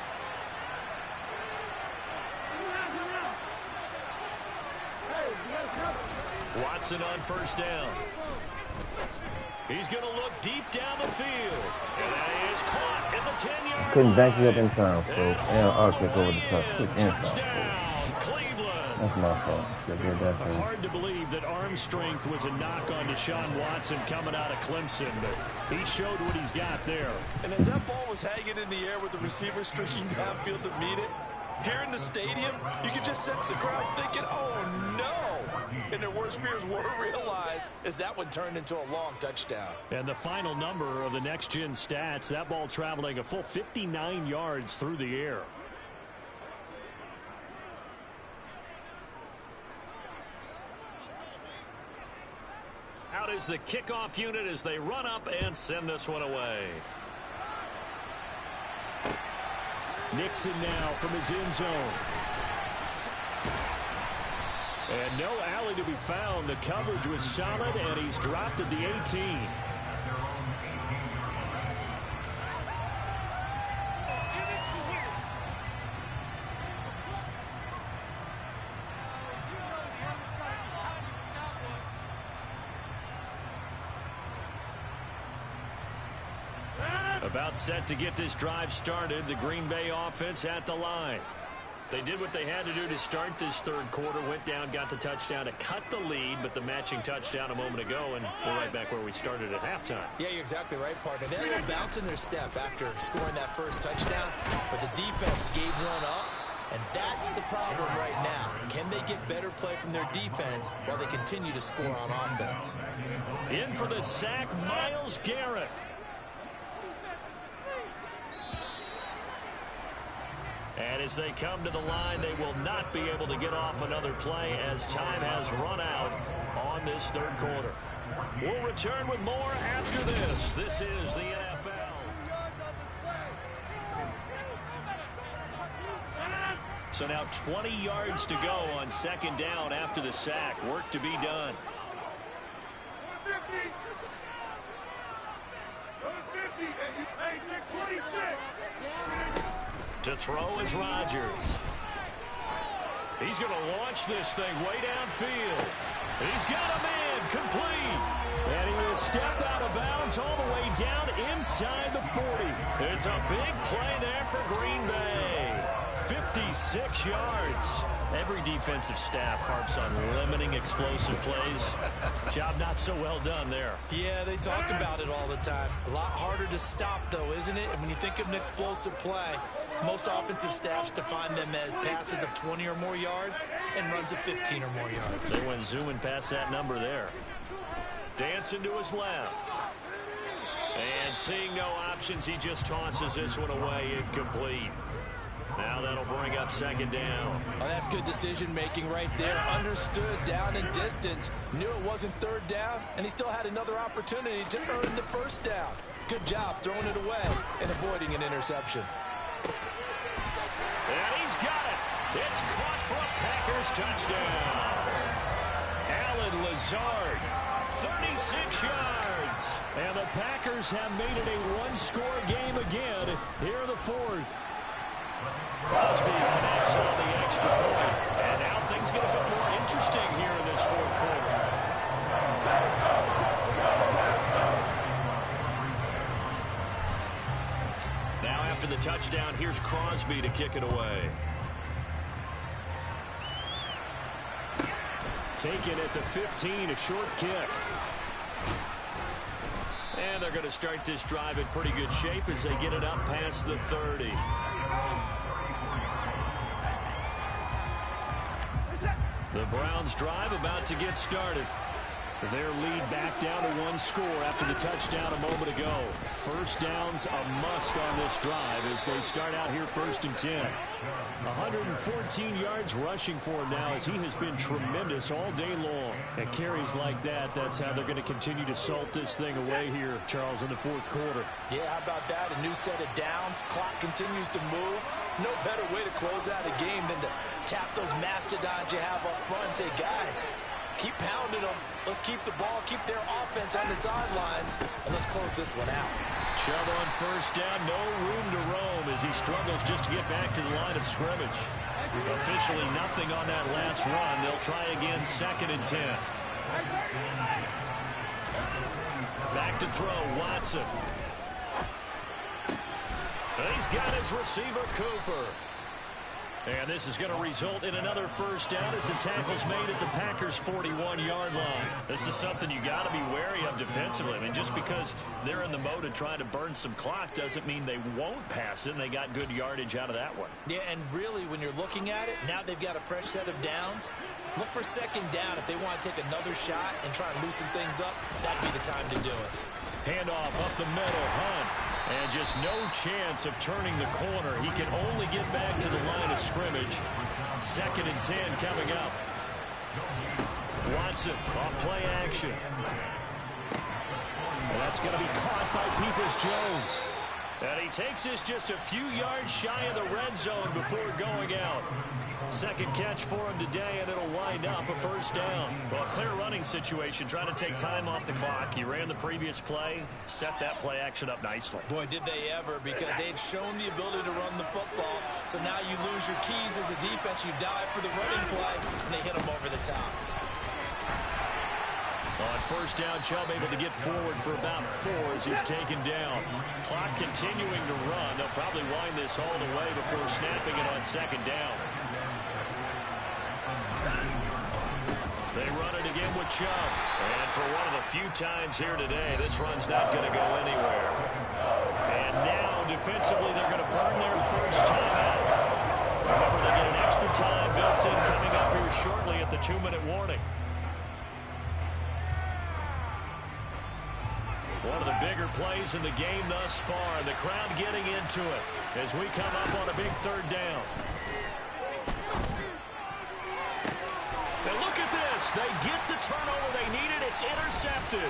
Watson on 1st down. He's going to look deep down the field. And that is caught at the 10-yard Couldn't back you up in time, folks. And I'll kick over the top. Quick inside, touchdown, Cleveland. That's my fault. Should get that thing. Hard to believe that arm strength was a knock on Deshaun Watson coming out of Clemson, but he showed what he's got there. And as that ball was hanging in the air with the receiver streaking downfield to meet it, here in the stadium, you could just sense the crowd thinking, oh, no. And their worst fears were realized as that one turned into a long touchdown. And the final number of the next-gen stats, that ball traveling a full 59 yards through the air. Out is the kickoff unit as they run up and send this one away. Nixon now from his end zone. And no alley to be found. The coverage was solid, and he's dropped at the 18. About set to get this drive started. The Green Bay offense at the line. They did what they had to do to start this third quarter. Went down, got the touchdown to cut the lead, but the matching touchdown a moment ago, and we're right back where we started at halftime. Yeah, you're exactly right, partner. They had a little bounce in their step after scoring that first touchdown, but the defense gave one up, and that's the problem right now. Can they get better play from their defense while they continue to score on offense? In for the sack, Myles Garrett. And as they come to the line, they will not be able to get off another play as time has run out on this third quarter. We'll return with more after this. This is the NFL. So now 20 yards to go on 2nd down after the sack. Work to be done. To throw is Rodgers. He's going to launch this thing way downfield. He's got a man complete. And he will step out of bounds all the way down inside the 40. It's a big play there for Green Bay. 56 yards. Every defensive staff harps on limiting explosive plays. Job not so well done there. Yeah, they talk about it all the time. A lot harder to stop, though, isn't it? And when you think of an explosive play, most offensive staffs define them as passes of 20 or more yards and runs of 15 or more yards. They went zooming past that number there. Dancing to his left. And seeing no options, he just tosses this one away incomplete. Now that'll bring up 2nd down. Oh, that's good decision-making right there. Understood down and distance. Knew it wasn't 3rd down, and he still had another opportunity to earn the 1st down. Good job throwing it away and avoiding an interception. And he's got it. It's caught for a Packers touchdown. Allen Lazard, 36 yards. And the Packers have made it a one-score game again here in the 4th. Crosby connects on the extra point. And now things get a bit more interesting here in this 4th quarter. Now after the touchdown, here's Crosby to kick it away. Taken at the 15, a short kick. And they're they're going to start this drive in pretty good shape as they get it up past the 30. The Browns drive about to get started. Their lead back down to 1 score after the touchdown a moment ago. First down's a must on this drive as they start out here 1st and 10. 114 yards rushing for him now as he has been tremendous all day long. At carries like that, that's how they're going to continue to salt this thing away here, Charles, in the 4th quarter. Yeah, how about that? A new set of downs. Clock continues to move. No better way to close out a game than to tap those mastodons you have up front and say, guys, keep pounding them. Let's keep the ball, keep their offense on the sidelines, and let's close this one out. Chubb on 1st down, no room to roam as he struggles just to get back to the line of scrimmage. Officially nothing on that last run. They'll try again 2nd and 10. Back to throw, Watson. He's got his receiver, Cooper. And this is going to result in another 1st down as the tackle's made at the Packers' 41-yard line. This is something you got to be wary of defensively. I mean, just because they're in the mode of trying to burn some clock doesn't mean they won't pass it, and they got good yardage out of that one. Yeah, and really, when you're looking at it, now they've got a fresh set of downs. Look for 2nd down if they want to take another shot and try and loosen things up. That'd be the time to do it. Handoff up the middle, Hunt. And just no chance of turning the corner. He can only get back to the line of scrimmage. 2nd and 10 coming up. Watson off play action. And that's going to be caught by Peoples-Jones. And he takes this just a few yards shy of the red zone before going out. 2nd catch for him today, and it'll wind up a 1st down. Well, clear running situation, trying to take time off the clock. He ran the previous play, set that play action up nicely. Boy, did they ever, because they had shown the ability to run the football. So now you lose your keys as a defense. You dive for the running play, and they hit them over the top. On 1st down, Chubb able to get forward for about 4 as he's taken down. Clock continuing to run. They'll probably wind this all the way before snapping it on 2nd down. They run it again with Chubb. And for one of the few times here today, this run's not going to go anywhere. And now, defensively, they're going to burn their 1st time out. Remember, they get an extra time built in coming up here shortly at the 2-minute warning. One of the bigger plays in the game thus far, and the crowd getting into it as we come up on a big 3rd down. And look at this. They get the turnover they needed. It's intercepted.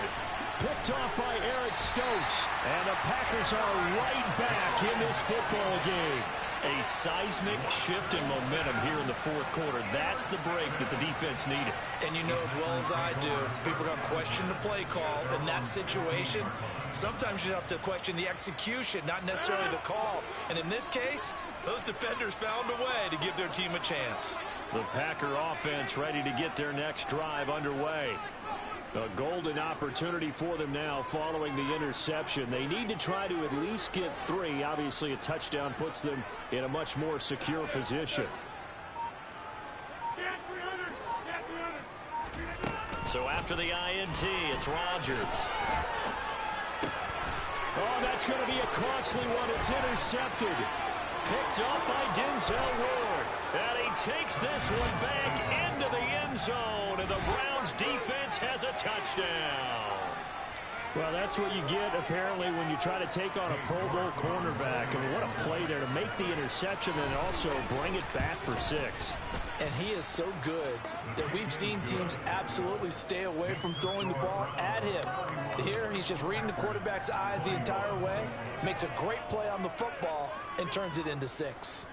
Picked off by Eric Stokes. And the Packers are right back in this football game. A seismic shift in momentum here in the 4th quarter. That's the break that the defense needed. And you know as well as I do, people are going to question the play call. In that situation, sometimes you have to question the execution, not necessarily the call. And in this case, those defenders found a way to give their team a chance. The Packer offense ready to get their next drive underway. A golden opportunity for them now following the interception. They need to try to at least get 3. Obviously, a touchdown puts them in a much more secure position. So after the INT, it's Rodgers. Oh, that's going to be a costly one. It's intercepted. Picked off by Denzel Ward. And he takes this one back into the end zone. And the Browns defense has a touchdown. Well, that's what you get, apparently, when you try to take on a Pro Bowl cornerback. I mean, what a play there to make the interception and also bring it back for 6. And he is so good that we've seen teams absolutely stay away from throwing the ball at him. Here, he's just reading the quarterback's eyes the entire way, makes a great play on the football, and turns it into 6.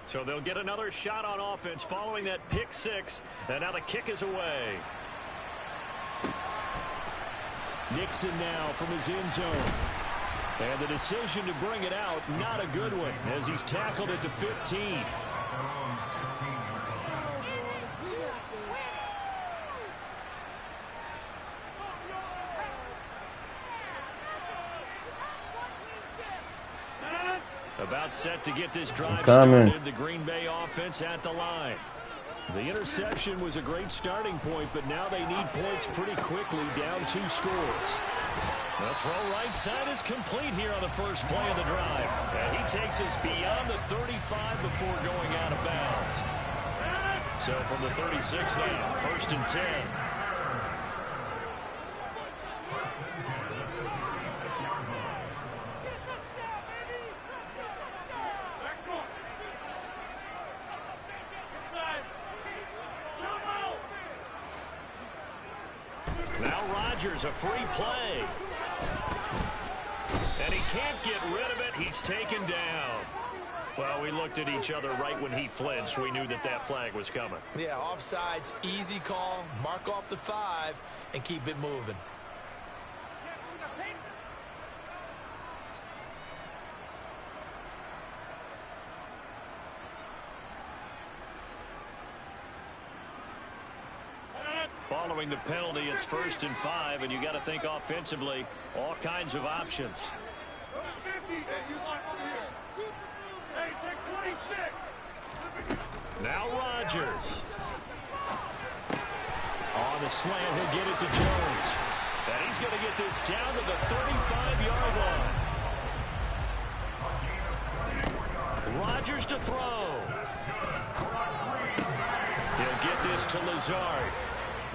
So they'll get another shot on offense following that pick 6, and now the kick is away. Nixon now from his end zone. And the decision to bring it out, not a good one, as he's tackled at the 15. About set to get this drive started, the Green Bay offense at the line. The interception was a great starting point, but now they need points pretty quickly, down 2 scores. The throw right side is complete here on the first play of the drive. And he takes us beyond the 35 before going out of bounds. So from the 36 now, 1st and 10. Now Rodgers, a free play. And he can't get rid of it. He's taken down. Well, we looked at each other right when he flinched. We knew that that flag was coming. Yeah, offsides, easy call. Mark off the 5 and keep it moving. Following the penalty, it's 1st and 5, and you got to think offensively, all kinds of options. Now Rodgers. On the slant, he'll get it to Jones. And he's going to get this down to the 35-yard line. Rodgers to throw. He'll get this to Lazard.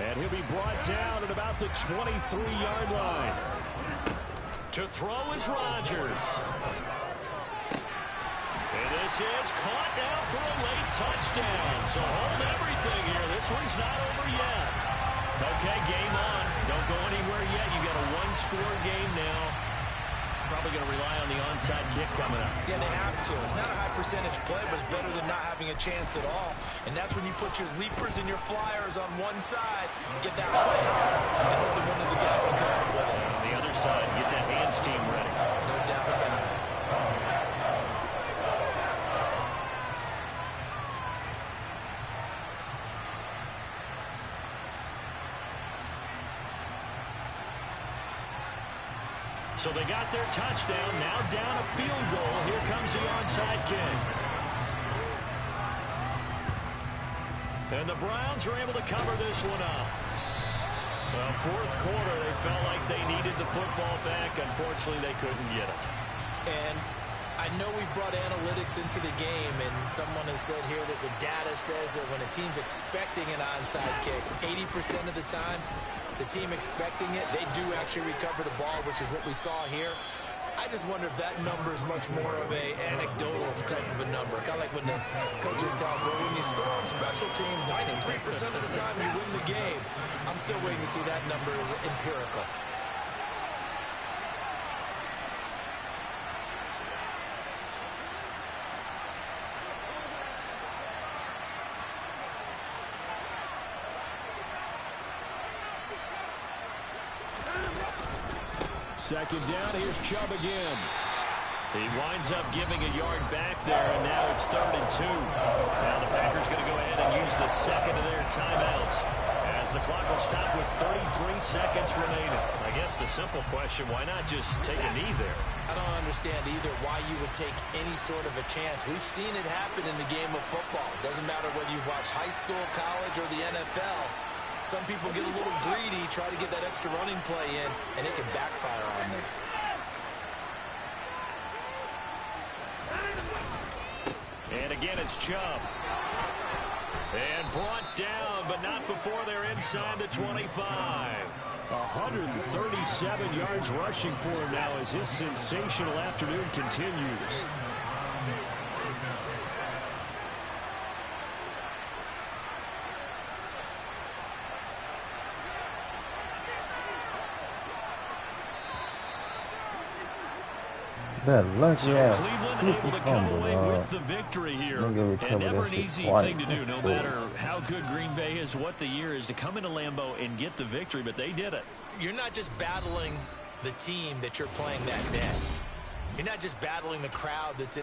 And he'll be brought down at about the 23-yard line. To throw is Rodgers. And this is caught now for a late touchdown. So hold everything here. This one's not over yet. Okay, game on. Don't go anywhere yet. You got a one-score game now. Probably going to rely on the onside kick coming up. Yeah, they have to. It's not a high percentage play, but it's better than not having a chance at all. And that's when you put your leapers and your flyers on one side, get that high and hope that one of the guys can come up with it. On the other side, get that hands team ready. No doubt about it. So they got their touchdown. Now down a field goal. Here comes the onside kick. And the Browns are able to cover this one up. Well, 4th quarter, they felt like they needed the football back. Unfortunately, they couldn't get it. And I know we brought analytics into the game, and someone has said here that the data says that when a team's expecting an onside kick, 80% of the time, the team expecting it, they do actually recover the ball, which is what we saw here. I just wonder if that number is much more of a anecdotal type of a number. Kind of like when the coaches tell us, well, when you score on special teams, 93% of the time you win the game. I'm still waiting to see that number as empirical. Second down, here's Chubb again. He winds up giving a yard back there, and now it's 3rd and 2. Now the Packers going to go ahead and use the second of their timeouts as the clock will stop with 33 seconds remaining. I guess the simple question, why not just take a knee there? I don't understand either why you would take any sort of a chance. We've seen it happen in the game of football. It doesn't matter whether you watch high school, college, or the NFL. Some people get a little greedy, try to get that extra running play in, and it can backfire on them. And again, it's Chubb. And brought down, but not before they're inside the 25. 137 yards rushing for him now as his sensational afternoon continues. That lucky So ass Cleveland able stupid to come fumble, away dog. with the victory here. Nigga And recovered never that an shit easy twice. thing to do, no That's matter how good Green Bay is, what the year is, to come into Lambeau and get the victory, but they did it. You're not just battling the team that you're playing that day. You're not just battling the crowd that's in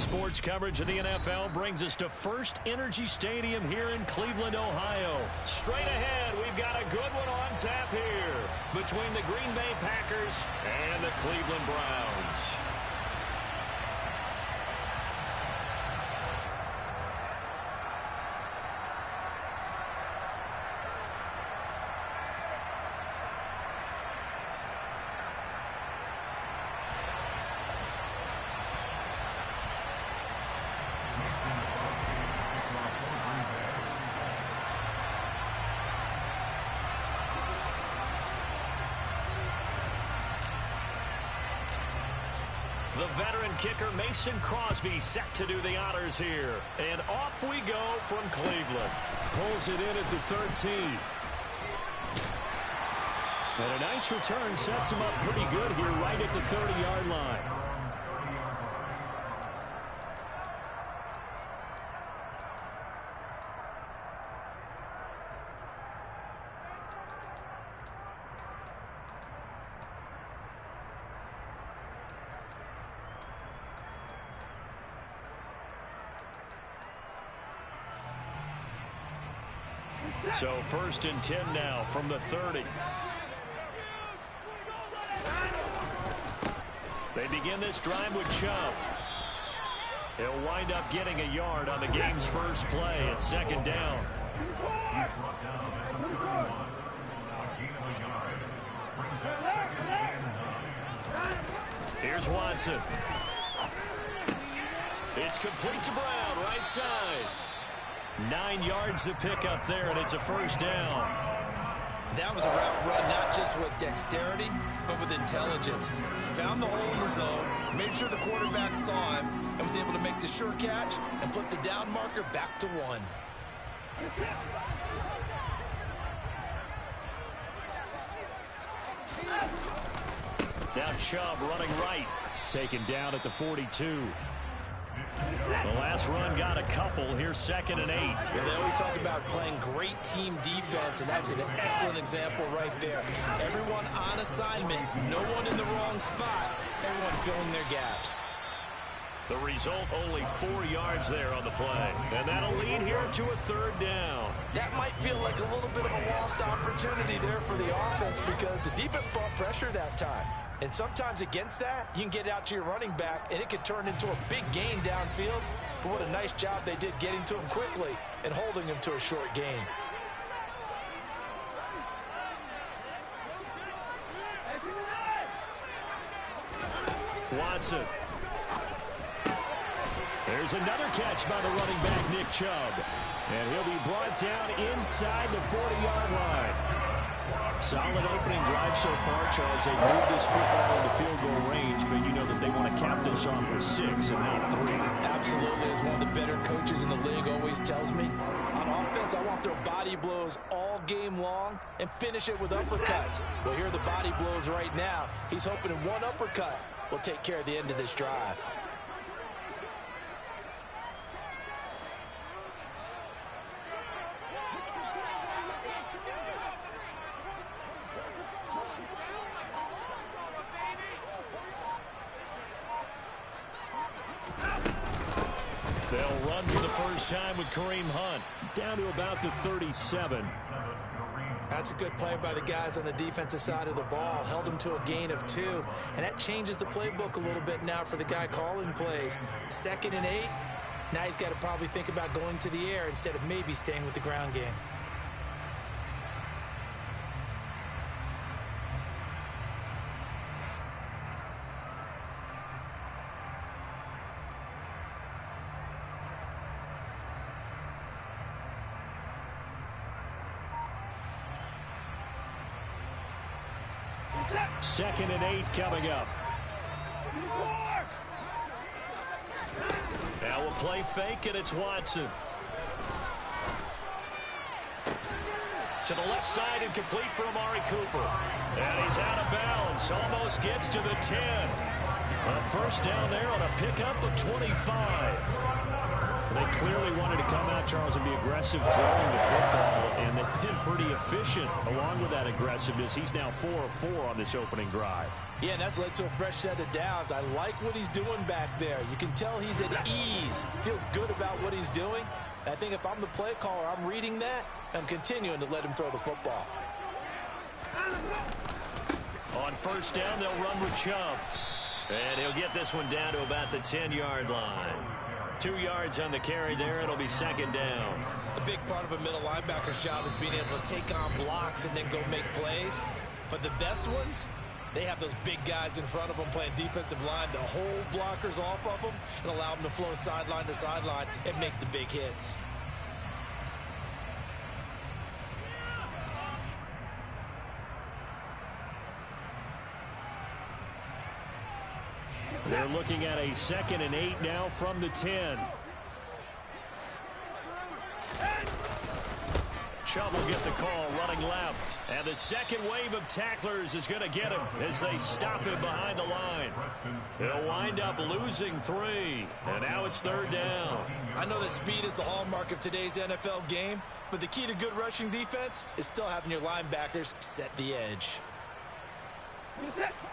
sports coverage of the NFL brings us to First Energy Stadium here in Cleveland, Ohio. Straight ahead, we've got a good one on tap here between the Green Bay Packers and the Cleveland Browns. The veteran kicker Mason Crosby set to do the honors here. And off we go from Cleveland. Pulls it in at the 13. And a nice return sets him up pretty good here right at the 30-yard line. So 1st and 10 now from the 30. They begin this drive with Chubb. He'll wind up getting a yard on the game's first play at 2nd down. Here's Watson. It's complete to Brown, right side. 9 yards to pick up there, and it's a 1st down. That was a route run not just with dexterity, but with intelligence. Found the hole in the zone, made sure the quarterback saw him, and was able to make the sure catch and flip the down marker back to 1. Now Chubb running right. Taken down at the 42. The last run got a couple. Here's 2nd and 8. Yeah, they always talk about playing great team defense, and that was an excellent example right there. Everyone on assignment, no one in the wrong spot, everyone filling their gaps. The result, only 4 yards there on the play. And that'll lead here to a 3rd down. That might feel like a little bit of a lost opportunity there for the offense because the defense brought pressure that time. And sometimes against that, you can get out to your running back, and it could turn into a big gain downfield. But what a nice job they did getting to him quickly and holding him to a short gain. Watson. There's another catch by the running back, Nick Chubb. And he'll be brought down inside the 40-yard line. Solid opening drive so far, Charles. They moved this football into field goal range, but you know that they want to cap this off with 6 and not 3. Absolutely. As one of the better coaches in the league always tells me, on offense, I want their body blows all game long and finish it with uppercuts. Well, here are the body blows right now. He's hoping in one uppercut will take care of the end of this drive. They'll run for the first time with Kareem Hunt. Down to about the 37. That's a good play by the guys on the defensive side of the ball. Held them to a gain of 2. And that changes the playbook a little bit now for the guy calling plays. 2nd and 8. Now he's got to probably think about going to the air instead of maybe staying with the ground game. Second and 8 coming up. Now we'll play fake, and it's Watson. To the left side and complete for Amari Cooper. And he's out of bounds. Almost gets to the 10. A first down there on a pickup of 25. They clearly wanted to come out, Charles, and be aggressive throwing the football, and they've been pretty efficient along with that aggressiveness. He's now 4 of 4 on this opening drive. Yeah, and that's led to a fresh set of downs. I like what he's doing back there. You can tell he's at ease. Feels good about what he's doing. I think if I'm the play caller, I'm reading that. I'm continuing to let him throw the football. On first down, they'll run with Chubb. And he'll get this one down to about the 10-yard line. 2 yards on the carry there. It'll be second down. A big part of a middle linebacker's job is being able to take on blocks and then go make plays. But the best ones, they have those big guys in front of them playing defensive line to hold blockers off of them and allow them to flow sideline to sideline and make the big hits. They're looking at a 2nd and 8 now from the 10. Chubb will get the call running left. And the second wave of tacklers is going to get him as they stop him behind the line. He'll wind up losing 3. And now it's third down. I know that speed is the hallmark of today's NFL game, but the key to good rushing defense is still having your linebackers set the edge.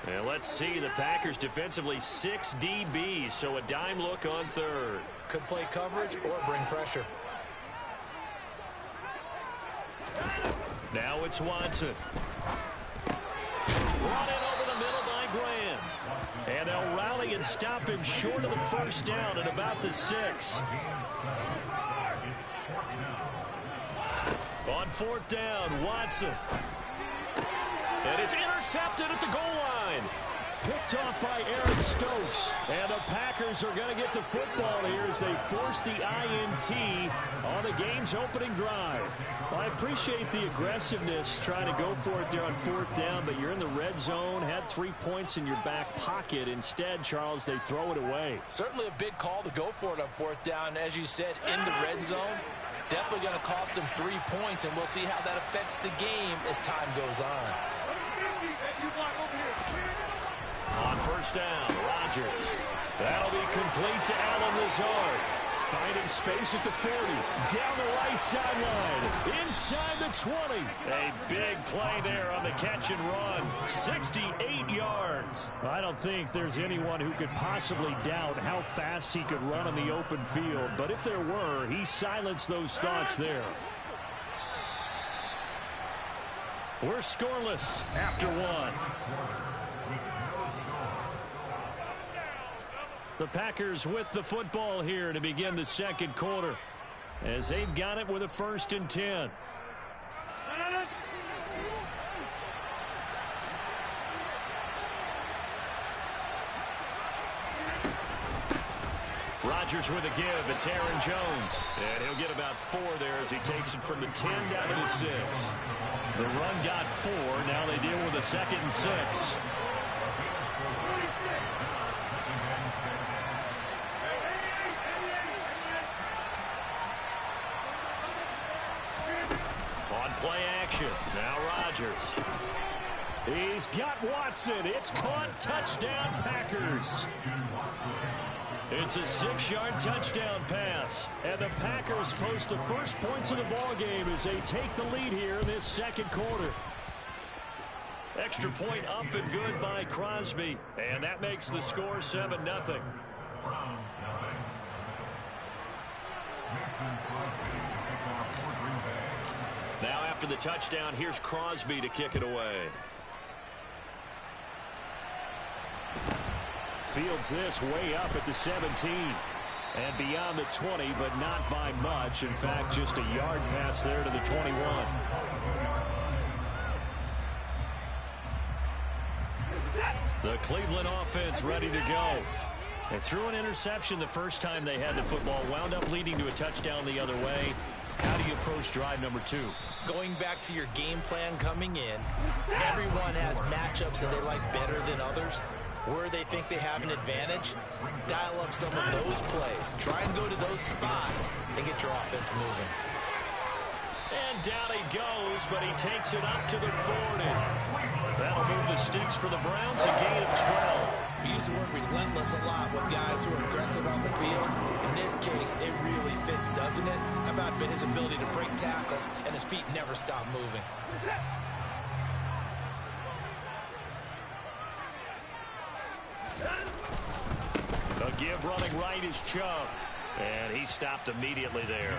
And let's see, the Packers defensively 6 DBs, so a dime look on third. Could play coverage or bring pressure. Now it's Watson. Brought in over the middle by Graham. And they'll rally and stop him short of the first down at about the 6. On fourth down, Watson. And it's intercepted at the goal line. Picked off by Aaron Stokes. And the Packers are going to get the football here as they force the INT on the game's opening drive. Well, I appreciate the aggressiveness trying to go for it there on fourth down, but you're in the red zone, had 3 points in your back pocket. Instead, Charles, they throw it away. Certainly a big call to go for it on fourth down. As you said, in the red zone, definitely going to cost them 3 points, and we'll see how that affects the game as time goes on. On first down, Rodgers. That'll be complete to Allen Lazard. Finding space at the 40. Down the right sideline. Inside the 20. A big play there on the catch and run. 68 yards. I don't think there's anyone who could possibly doubt how fast he could run on the open field. But if there were, he silenced those thoughts there. We're scoreless after 1. The Packers with the football here to begin the second quarter, as they've got it with a 1st and 10. Rodgers with a give. It's Aaron Jones. And he'll get about 4 there as he takes it from the 10 down to the 6. The run got 4. Now they deal with a 2nd and 6. Play action. Now Rodgers. He's got Watson. It's caught. Touchdown, Packers. It's a 6-yard touchdown pass. And the Packers post the first points of the ball game as they take the lead here in this second quarter. Extra point up and good by Crosby. And that makes the score 7-0. Now after the touchdown, here's Crosby to kick it away. Fields this way up at the 17. And beyond the 20, but not by much. In fact, just a yard pass there to the 21. The Cleveland offense ready to go. They threw an interception the first time they had the football, wound up leading to a touchdown the other way. How do you approach drive number 2? Going back to your game plan coming in, everyone has matchups that they like better than others. Where they think they have an advantage, dial up some of those plays. Try and go to those spots and get your offense moving. And down he goes, but he takes it up to the 40. That'll move the sticks for the Browns, a gain of 12. We use the word relentless a lot with guys who are aggressive on the field. In this case, it really fits, doesn't it? How about his ability to break tackles and his feet never stop moving? A give running right is Chubb. And he stopped immediately there.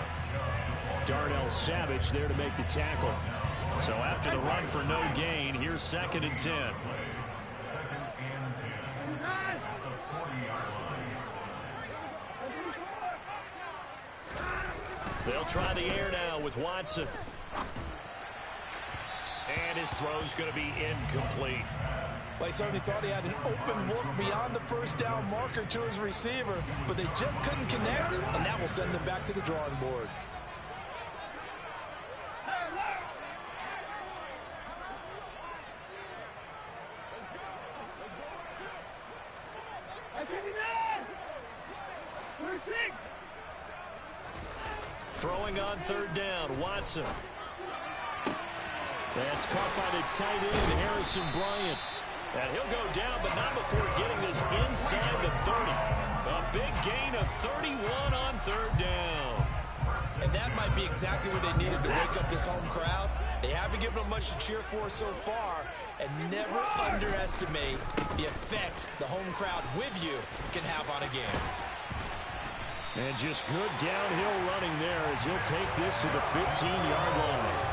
Darnell Savage there to make the tackle. So after the run for no gain, here's 2nd and 10. They'll try the air now with Watson. And his throw's going to be incomplete. Well, he certainly thought he had an open look beyond the first down marker to his receiver, but they just couldn't connect, and that will send them back to the drawing board. Throwing on 3rd down, Watson. That's caught by the tight end, Harrison Bryant. And he'll go down, but not before getting this inside the 30. A big gain of 31 on 3rd down. And that might be exactly what they needed to wake up this home crowd. They haven't given them much to cheer for so far, and never underestimate the effect the home crowd with you can have on a game. And just good downhill running there as he'll take this to the 15-yard line.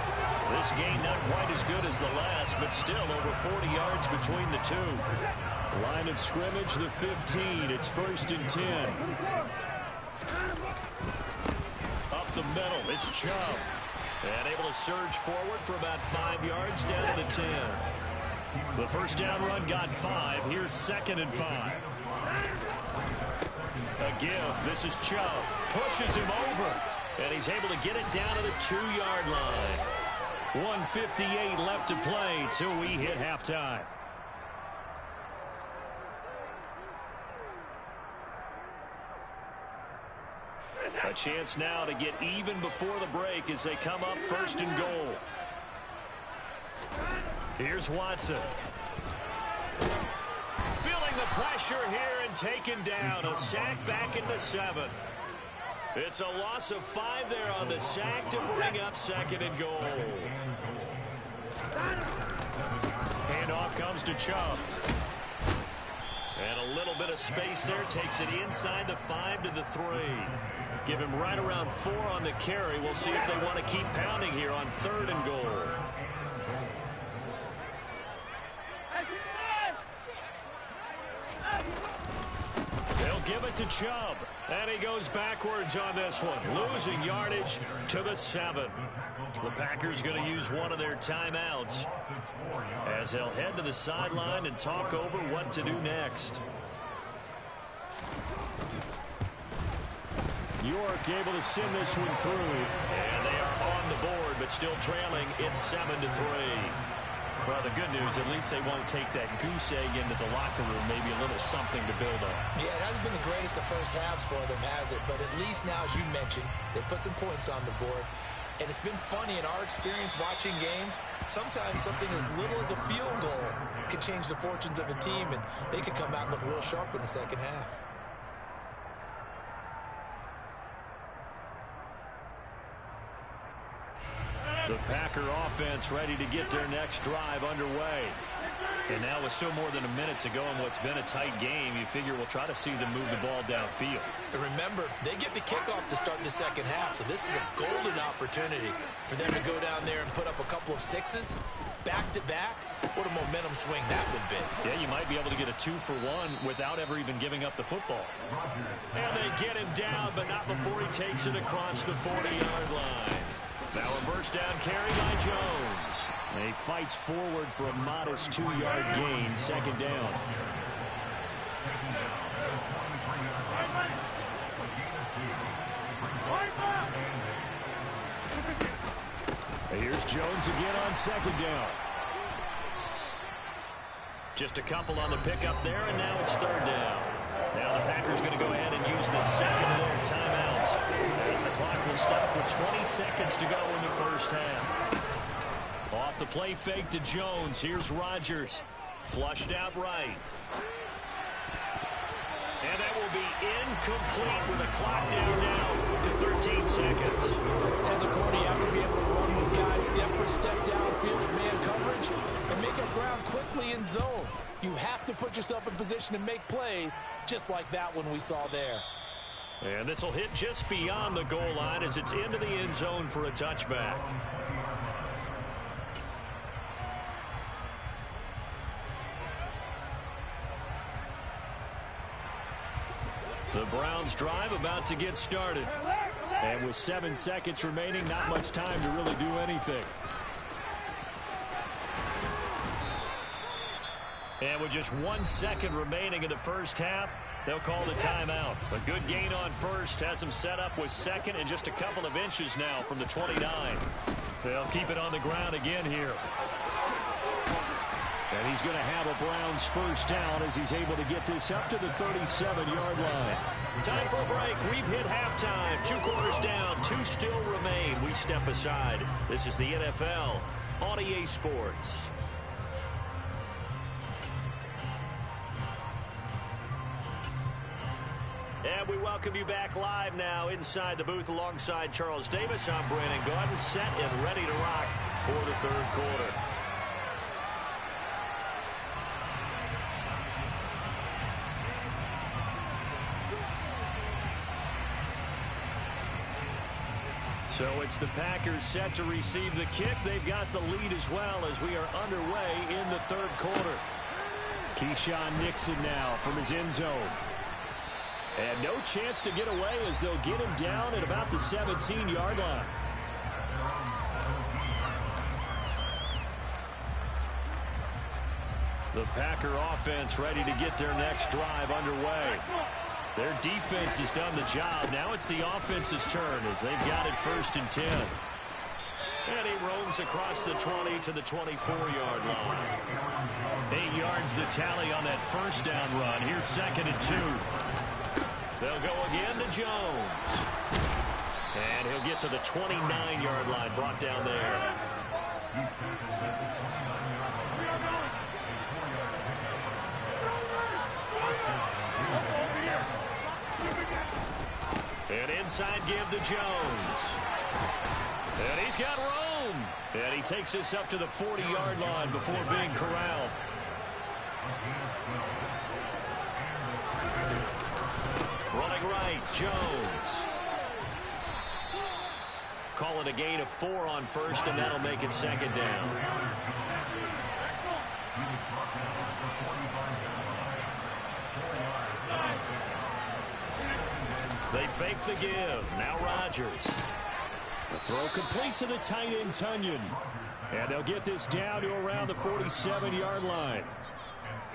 This gain not quite as good as the last, but still over 40 yards between the two. Line of scrimmage, the 15. It's 1st and 10. Up the middle, it's Chubb. And able to surge forward for about 5 yards down to the 10. The first down run got 5. Here's 2nd and 5. A give. This is Chubb. Pushes him over. And he's able to get it down to the 2-yard line. 1:58 left to play till we hit halftime. A chance now to get even before the break as they come up 1st and goal. Here's Watson. Feeling the pressure here and taken down. A sack back at the 7. It's a loss of 5 there on the sack to bring up 2nd and goal. Handoff comes to Chubb. And a little bit of space there. Takes it inside the 5 to the 3. Give him right around 4 on the carry. We'll see if they want to keep pounding here on 3rd and goal. They'll give it to Chubb. And he goes backwards on this one. Losing yardage to the 7. The Packers going to use one of their timeouts as they'll head to the sideline and talk over what to do next. York able to send this one through. And they are on the board, but still trailing. It's 7-3. Well, the good news, at least they won't take that goose egg into the locker room. Maybe a little something to build on. Yeah, it hasn't been the greatest of first halves for them, has it? But at least now, as you mentioned, they put some points on the board. And it's been funny in our experience watching games. Sometimes something as little as a field goal can change the fortunes of a team, and they could come out and look real sharp in the second half. The Packer offense ready to get their next drive underway. And now with still more than a minute to go in what's been a tight game, you figure we'll try to see them move the ball downfield. And remember, they get the kickoff to start the second half, so this is a golden opportunity for them to go down there and put up a couple of 6s back-to-back. What a momentum swing that would be. Yeah, you might be able to get a 2-for-1 without ever even giving up the football. And they get him down, but not before he takes it across the 40-yard line. Now a first down carry by Jones. And he fights forward for a modest 2-yard gain, 2nd down. Here's Jones again on 2nd down. Just a couple on the pickup there, and now it's 3rd down. Now the Packers going to go ahead and use the second of their timeouts as the clock will stop with 20 seconds to go in the first half. Off the play fake to Jones. Here's Rodgers. Flushed out right. be incomplete with a clock down now to 13 seconds. As a corner, you have to be able to run with guys step for step downfield with man coverage and make up ground quickly in zone. You have to put yourself in position to make plays, just like that one we saw there. And this will hit just beyond the goal line as it's into the end zone for a touchback. The Browns drive about to get started. And with 7 seconds remaining, not much time to really do anything. And with just 1 second remaining in the first half, they'll call the timeout. A good gain on first has them set up with second and just a couple of inches now from the 29. They'll keep it on the ground again here. And he's going to have a Browns first down as he's able to get this up to the 37-yard line. Time for a break. We've hit halftime. 2 quarters down. 2 still remain. We step aside. This is the NFL on EA Sports. And we welcome you back live now inside the booth alongside Charles Davis. I'm Brandon Gaudin, set and ready to rock for the third quarter. So it's the Packers set to receive the kick. They've got the lead as well as we are underway in the third quarter. Keyshawn Nixon now from his end zone. And no chance to get away as they'll get him down at about the 17-yard line. The Packer offense ready to get their next drive underway. Their defense has done the job. Now it's the offense's turn as they've got it 1st and 10. And he roams across the 20 to the 24-yard line. 8 yards the tally on that first down run. Here's 2nd and 2. They'll go again to Jones. And he'll get to the 29-yard line, brought down there. An inside give to Jones. And he's got room. And he takes this up to the 40-yard line before being corralled. Running right, Jones. Call it a gain of 4 on first, and that'll make it 2nd down. They fake the give. Now Rodgers. The throw complete to the tight end, Tunyon. And they'll get this down to around the 47-yard line.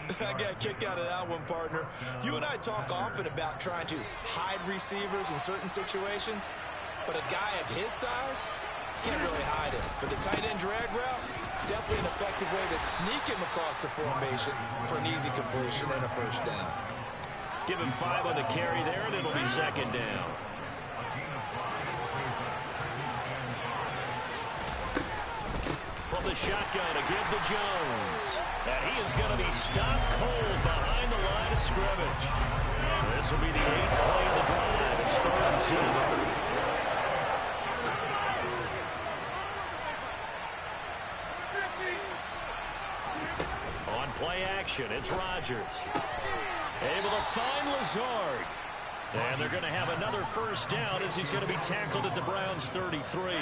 I got a kick out of that one, partner. You and I talk often about trying to hide receivers in certain situations, but a guy of his size can't really hide it. But the tight end drag route, definitely an effective way to sneak him across the formation for an easy completion and a first down. Give him 5 on the carry there, and it'll be 2nd down. From the shotgun, a give to Jones. And he is going to be stopped cold behind the line of scrimmage. This will be the 8th play of the drive. It's 3rd and 7. On play action, it's Rodgers. Able to find Lazard. And they're going to have another first down as he's going to be tackled at the Browns' 33.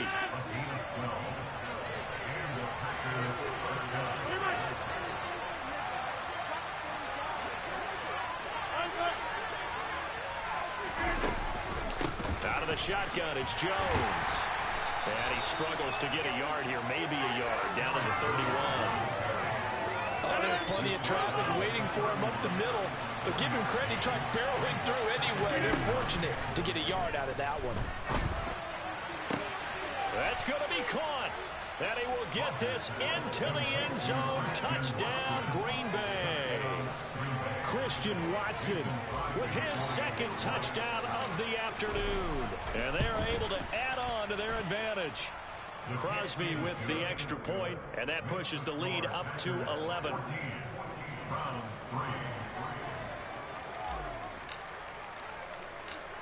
Out of the shotgun, it's Jones. And he struggles to get a yard here, maybe a yard, down to the 31. Oh, there's plenty of traffic waiting for him up the middle. But give him credit, he tried barreling through anyway. They're fortunate to get a yard out of that one. That's going to be caught. And he will get this into the end zone. Touchdown, Green Bay. Christian Watson with his 2nd touchdown of the afternoon. And they're able to add on to their advantage. Crosby with the extra point, and that pushes the lead up to 11.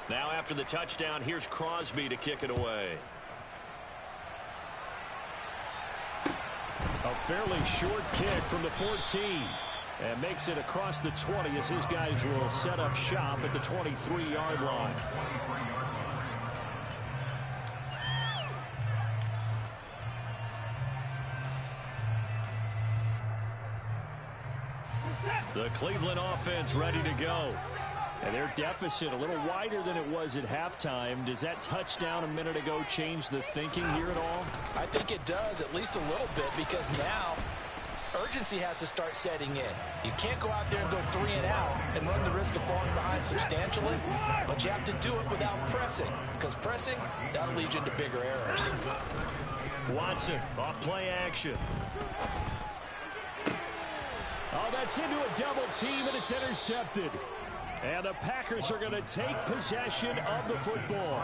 Now after the touchdown, here's Crosby to kick it away. A fairly short kick from the 14. And makes it across the 20 as his guys will set up shop at the 23-yard line. The Cleveland offense ready to go. And their deficit a little wider than it was at halftime. Does that touchdown a minute ago change the thinking here at all? I think it does, at least a little bit, because now urgency has to start setting in. You can't go out there and go 3 and out and run the risk of falling behind substantially, but you have to do it without pressing, because pressing, that'll lead you into bigger errors. Watson off play action. Oh, that's into a double team, and it's intercepted. And the Packers are going to take possession of the football.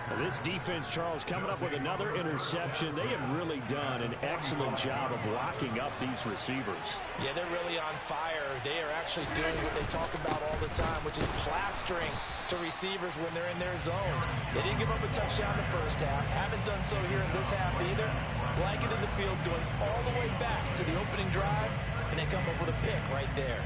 Now, this defense, Charles, coming up with another interception. They have really done an excellent job of locking up these receivers. Yeah, they're really on fire. They are actually doing what they talk about all the time, which is plastering to receivers when they're in their zones. They didn't give up a touchdown in the first half. Haven't done so here in this half either. Blanketed the field going all the way back to the opening drive, and they come up with a pick right there.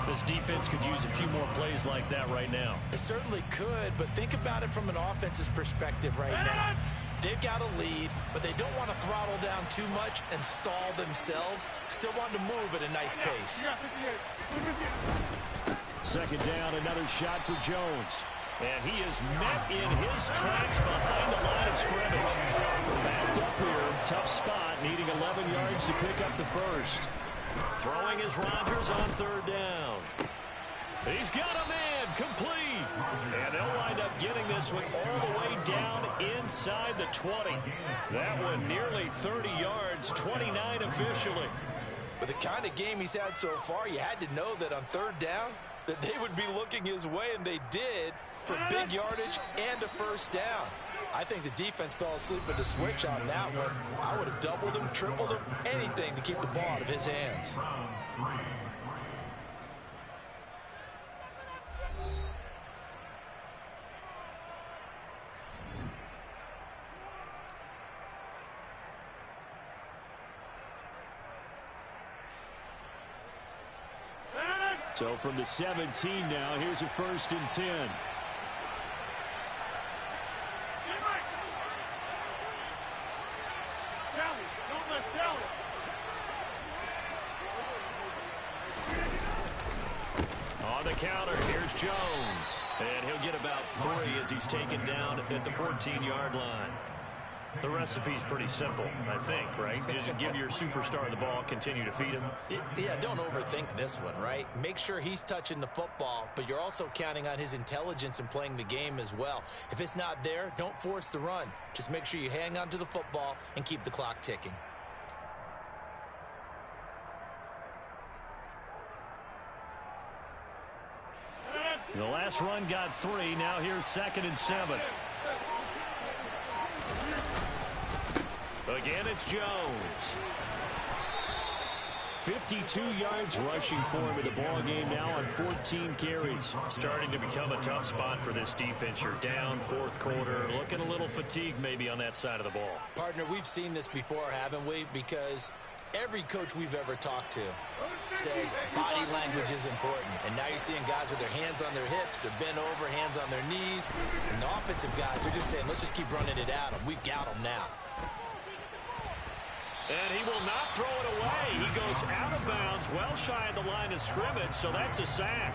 This defense could use a few more plays like that right now. It certainly could, but think about it from an offense's perspective right now. They've got a lead, but they don't want to throttle down too much and stall themselves. Still want to move at a nice pace. Second down, another shot for Jones. And he is met in his tracks behind the line of scrimmage. Backed up here, tough spot, needing 11 yards to pick up the first. Throwing is Rodgers on third down. He's got a man, complete. And they'll wind up getting this one all the way down inside the 20. That one nearly 30 yards, 29 officially. With the kind of game he's had so far, you had to know that on third down, that they would be looking his way, and they did, for big yardage and a first down. I think the defense fell asleep at the switch on that one. I would have doubled him, tripled him, anything to keep the ball out of his hands. So from the 17 now, here's a 1st and 10. On the counter, here's Jones. And he'll get about 3 as he's taken down at the 14-yard line. The recipe's pretty simple, I think, right? Just give your superstar the ball, continue to feed him. Yeah, don't overthink this one, right? Make sure he's touching the football, but you're also counting on his intelligence in playing the game as well. If it's not there, don't force the run. Just make sure you hang on to the football and keep the clock ticking. The last run got 3. Now here's 2nd and 7. Again, it's Jones. 52 yards rushing for him in the ball game now on 14 carries. Starting to become a tough spot for this defense. You're down 4th quarter. Looking a little fatigued maybe on that side of the ball. Partner, we've seen this before, haven't we? Because every coach we've ever talked to says body language is important. And now you're seeing guys with their hands on their hips, they're bent over, hands on their knees. And the offensive guys are just saying, let's just keep running it at them. We've got them now. And he will not throw it away. He goes out of bounds, well shy of the line of scrimmage, so that's a sack.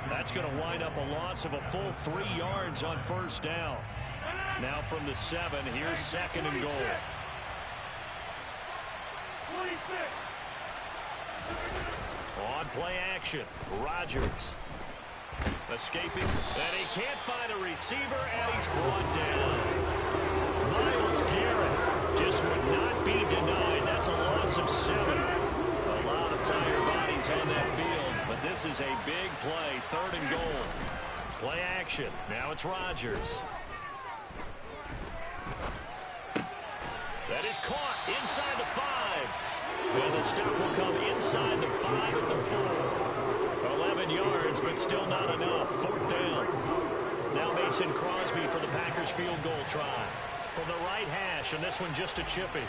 That's going to wind up a loss of a full 3 yards on 1st down. Now from the 7, here's 2nd and goal. On play action, Rodgers. Escaping, and he can't find a receiver, and he's brought down. Myles Garrett just would not be denied. That's a loss of 7. A lot of tired bodies on that field, but this is a big play, 3rd and goal. Play action, now it's Rodgers. That is caught inside the 5. And the stop will come inside the 5 at the 4. 11 yards, but still not enough. 4th down. Now Mason Jamison Crosby for the Packers field goal try. From the right hash, and this one just a chippy.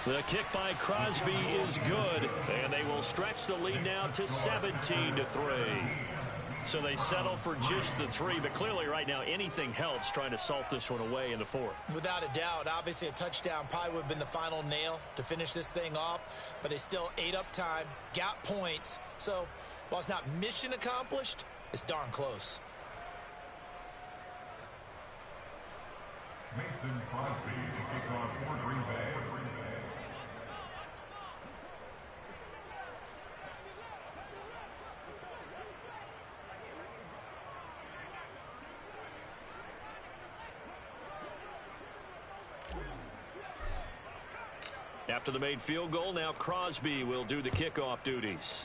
The kick by Crosby is good, and they will stretch the lead now to 17-3. So they settle for just the 3, but clearly right now anything helps trying to salt this one away in the 4th. Without a doubt, obviously a touchdown probably would have been the final nail to finish this thing off, but they still ate up time, got points. So while it's not mission accomplished, it's darn close. Mason Crosby to kick off for Green Bay. After the made field goal, now Crosby will do the kickoff duties.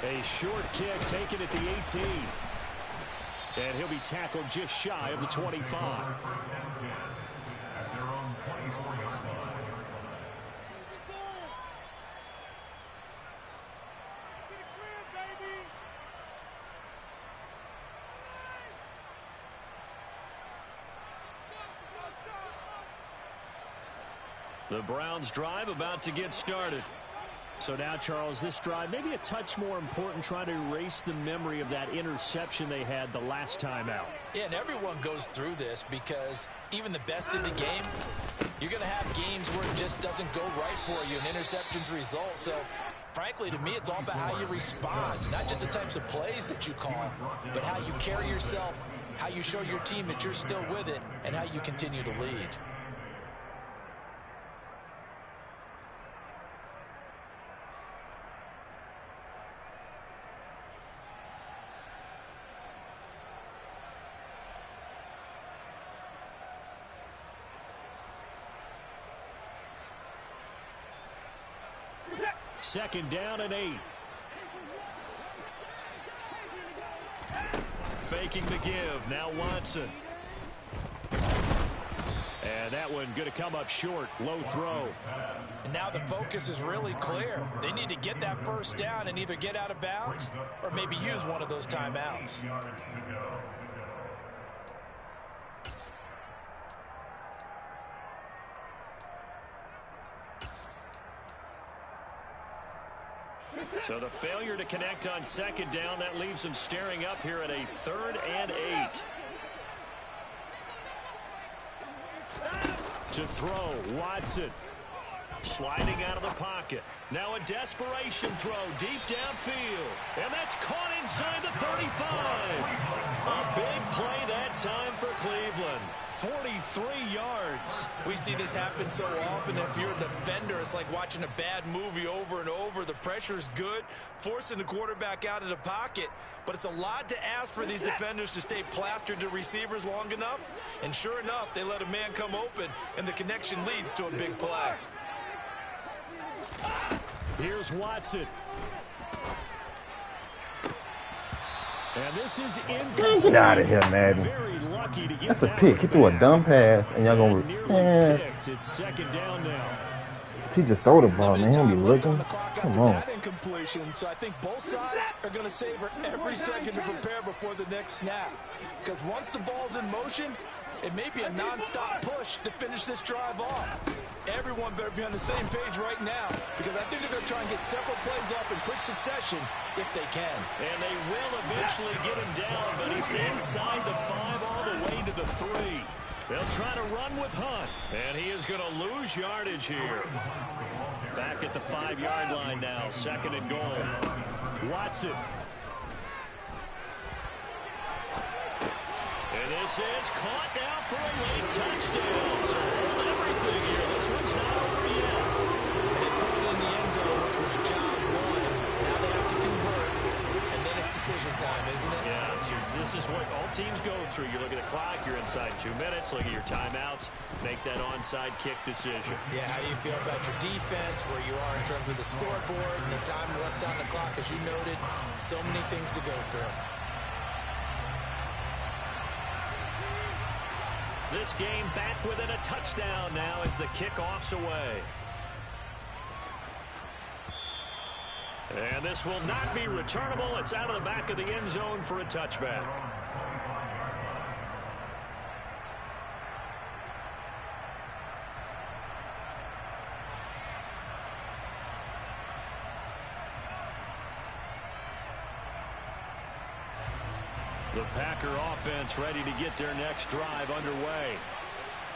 A short kick taken at the 18. And he'll be tackled just shy of the 25. At their own 24-yard line. The Browns drive about to get started. So now, Charles, this drive maybe a touch more important, trying to erase the memory of that interception they had the last time out. Yeah, and everyone goes through this because even the best in the game, you're going to have games where it just doesn't go right for you, and interceptions result. So, frankly, to me, it's all about how you respond, not just the types of plays that you call, but how you carry yourself, how you show your team that you're still with it, and how you continue to lead. Second down and 8. Faking the give. Now Watson. And that one going to come up short. Low throw. And now the focus is really clear. They need to get that first down and either get out of bounds or maybe use one of those timeouts. So the failure to connect on second down, that leaves them staring up here at a 3rd and 8. To throw, Watson. Sliding out of the pocket. Now a desperation throw deep downfield. And that's caught inside the 35. A big play that time for Cleveland. 43 yards. We see this happen so often. If you're a defender, it's like watching a bad movie over and over. The pressure's good, forcing the quarterback out of the pocket. But it's a lot to ask for these defenders to stay plastered to receivers long enough. And sure enough, they let a man come open, and the connection leads to a big play. Here's Watson. And this is incomplete. Get out of here, Madden. Very lucky to get That's a pick. He threw a dumb pass, and y'all gonna. It's second down now. He just throw the ball, man. He don't be looking. Come on. That incompletion. So I think both sides are going to savor every second to prepare before the next snap. Because once the ball's in motion, it may be a nonstop push to finish this drive off. Everyone better be on the same page right now, because I think they're going to try and get several plays off in quick succession if they can. And they will eventually get him down, but he's inside the 5 all the way to the 3. They'll try to run with Hunt, and he is going to lose yardage here. Back at the 5-yard line now, 2nd and goal. Watson. And this is caught now for a late touchdown. So hold everything here. This one's not over yet. And they put it in the end zone, which was job 1. Now they have to convert, and then it's decision time, isn't it? Yeah, this is what all teams go through. You look at the clock, you're inside 2 minutes, look at your timeouts, make that onside kick decision. Yeah, how do you feel about your defense, where you are in terms of the scoreboard, and the time left on the clock, as you noted? So many things to go through. This game back within a touchdown now as the kickoff's away. And this will not be returnable. It's out of the back of the end zone for a touchback. The Packer offense ready to get their next drive underway.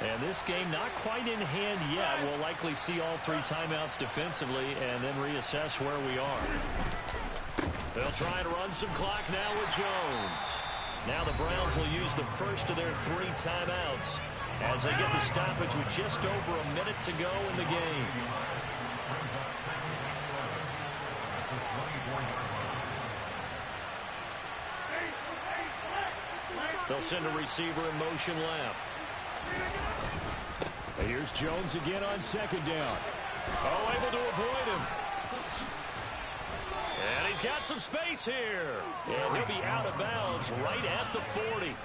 And this game not quite in hand yet. We'll likely see all 3 timeouts defensively and then reassess where we are. They'll try and run some clock now with Jones. Now the Browns will use the first of their 3 timeouts as they get the stoppage with just over a minute to go in the game. They'll send a receiver in motion left. And here's Jones again on second down. Oh, able to avoid him. And he's got some space here. And he'll be out of bounds right at the 40.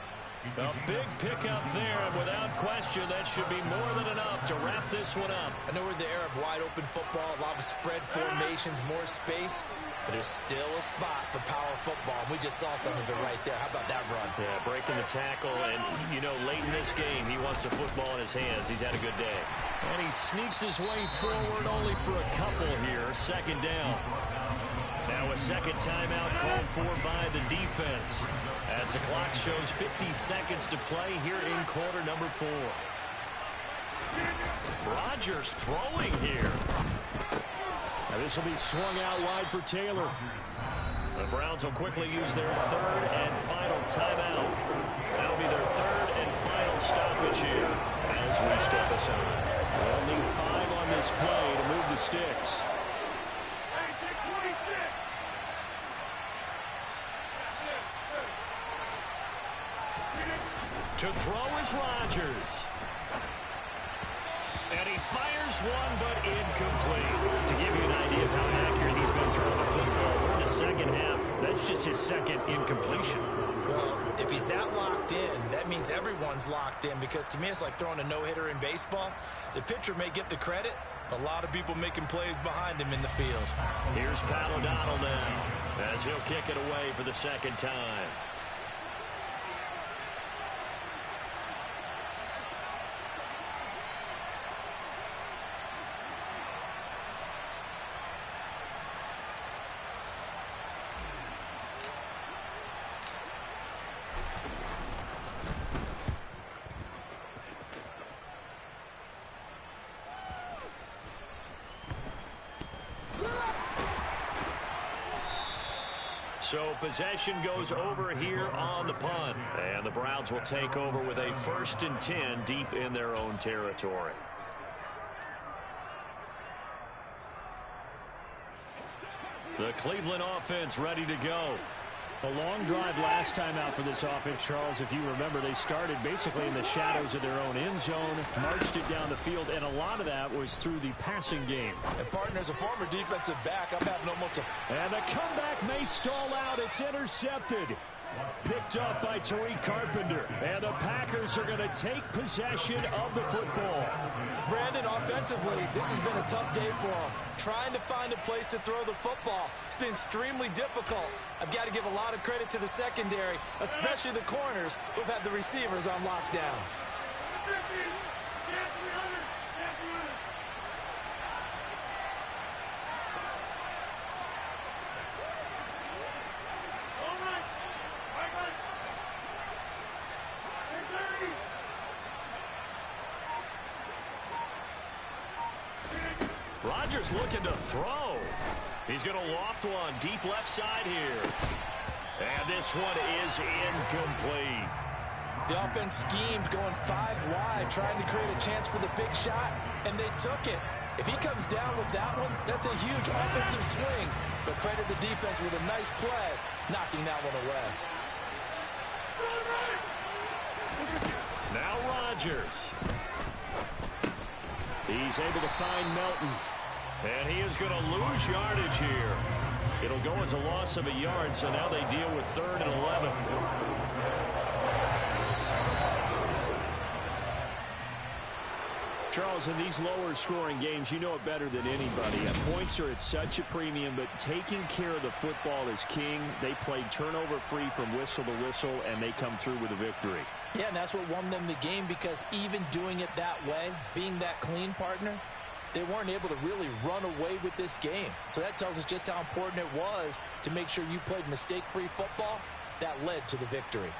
A big pickup there, and without question, that should be more than enough to wrap this one up. I know we're in the era of wide-open football, a lot of spread formations, more space, but there's still a spot for power football. We just saw some of it right there. How about that run? Yeah, breaking the tackle, and, you know, late in this game, he wants the football in his hands. He's had a good day. And he sneaks his way forward only for a couple here. Second down. Now a second timeout called for by the defense as the clock shows 50 seconds to play here in quarter number 4. Rodgers throwing here. Now this will be swung out wide for Taylor. The Browns will quickly use their 3rd and final timeout. That'll be their 3rd and final stoppage here as we step aside. They'll need 5 on this play to move the sticks. To throw is Rodgers. And he fires one, but incomplete. To give you an idea of how accurate he's been throwing the football, we're in the second half. That's just his 2nd incompletion. Well, if he's that locked in, that means everyone's locked in, because to me it's like throwing a no-hitter in baseball. The pitcher may get the credit, but a lot of people making plays behind him in the field. Here's Pat O'Donnell now as he'll kick it away for the 2nd time. So possession goes over here on the punt. And the Browns will take over with a 1st and 10 deep in their own territory. The Cleveland offense ready to go. A long drive last time out for this offense, Charles. If you remember, they started basically in the shadows of their own end zone, marched it down the field, and a lot of that was through the passing game. And partners, a former defensive back, I'm having almost a... And the comeback may stall out. It's intercepted. Picked up by Tariq Carpenter. And the Packers are going to take possession of the football. Brandon, offensively, this has been a tough day for him. Trying to find a place to throw the football. It's been extremely difficult. I've got to give a lot of credit to the secondary, especially the corners who've had the receivers on lockdown. Rodgers looking to throw. He's going to loft one deep left side here. And this one is incomplete. The offense schemed going 5 wide, trying to create a chance for the big shot, and they took it. If he comes down with that one, that's a huge offensive swing. But credit the defense with a nice play, knocking that one away. Now Rodgers. He's able to find Melton. And he is going to lose yardage here. It'll go as a loss of a yard, so now they deal with 3rd and 11. Charles, in these lower-scoring games, you know it better than anybody. Points are at such a premium, but taking care of the football is king. They played turnover-free from whistle to whistle, and they come through with a victory. Yeah, and that's what won them the game, because even doing it that way, being that clean partner, they weren't able to really run away with this game. So that tells us just how important it was to make sure you played mistake-free football. That led to the victory.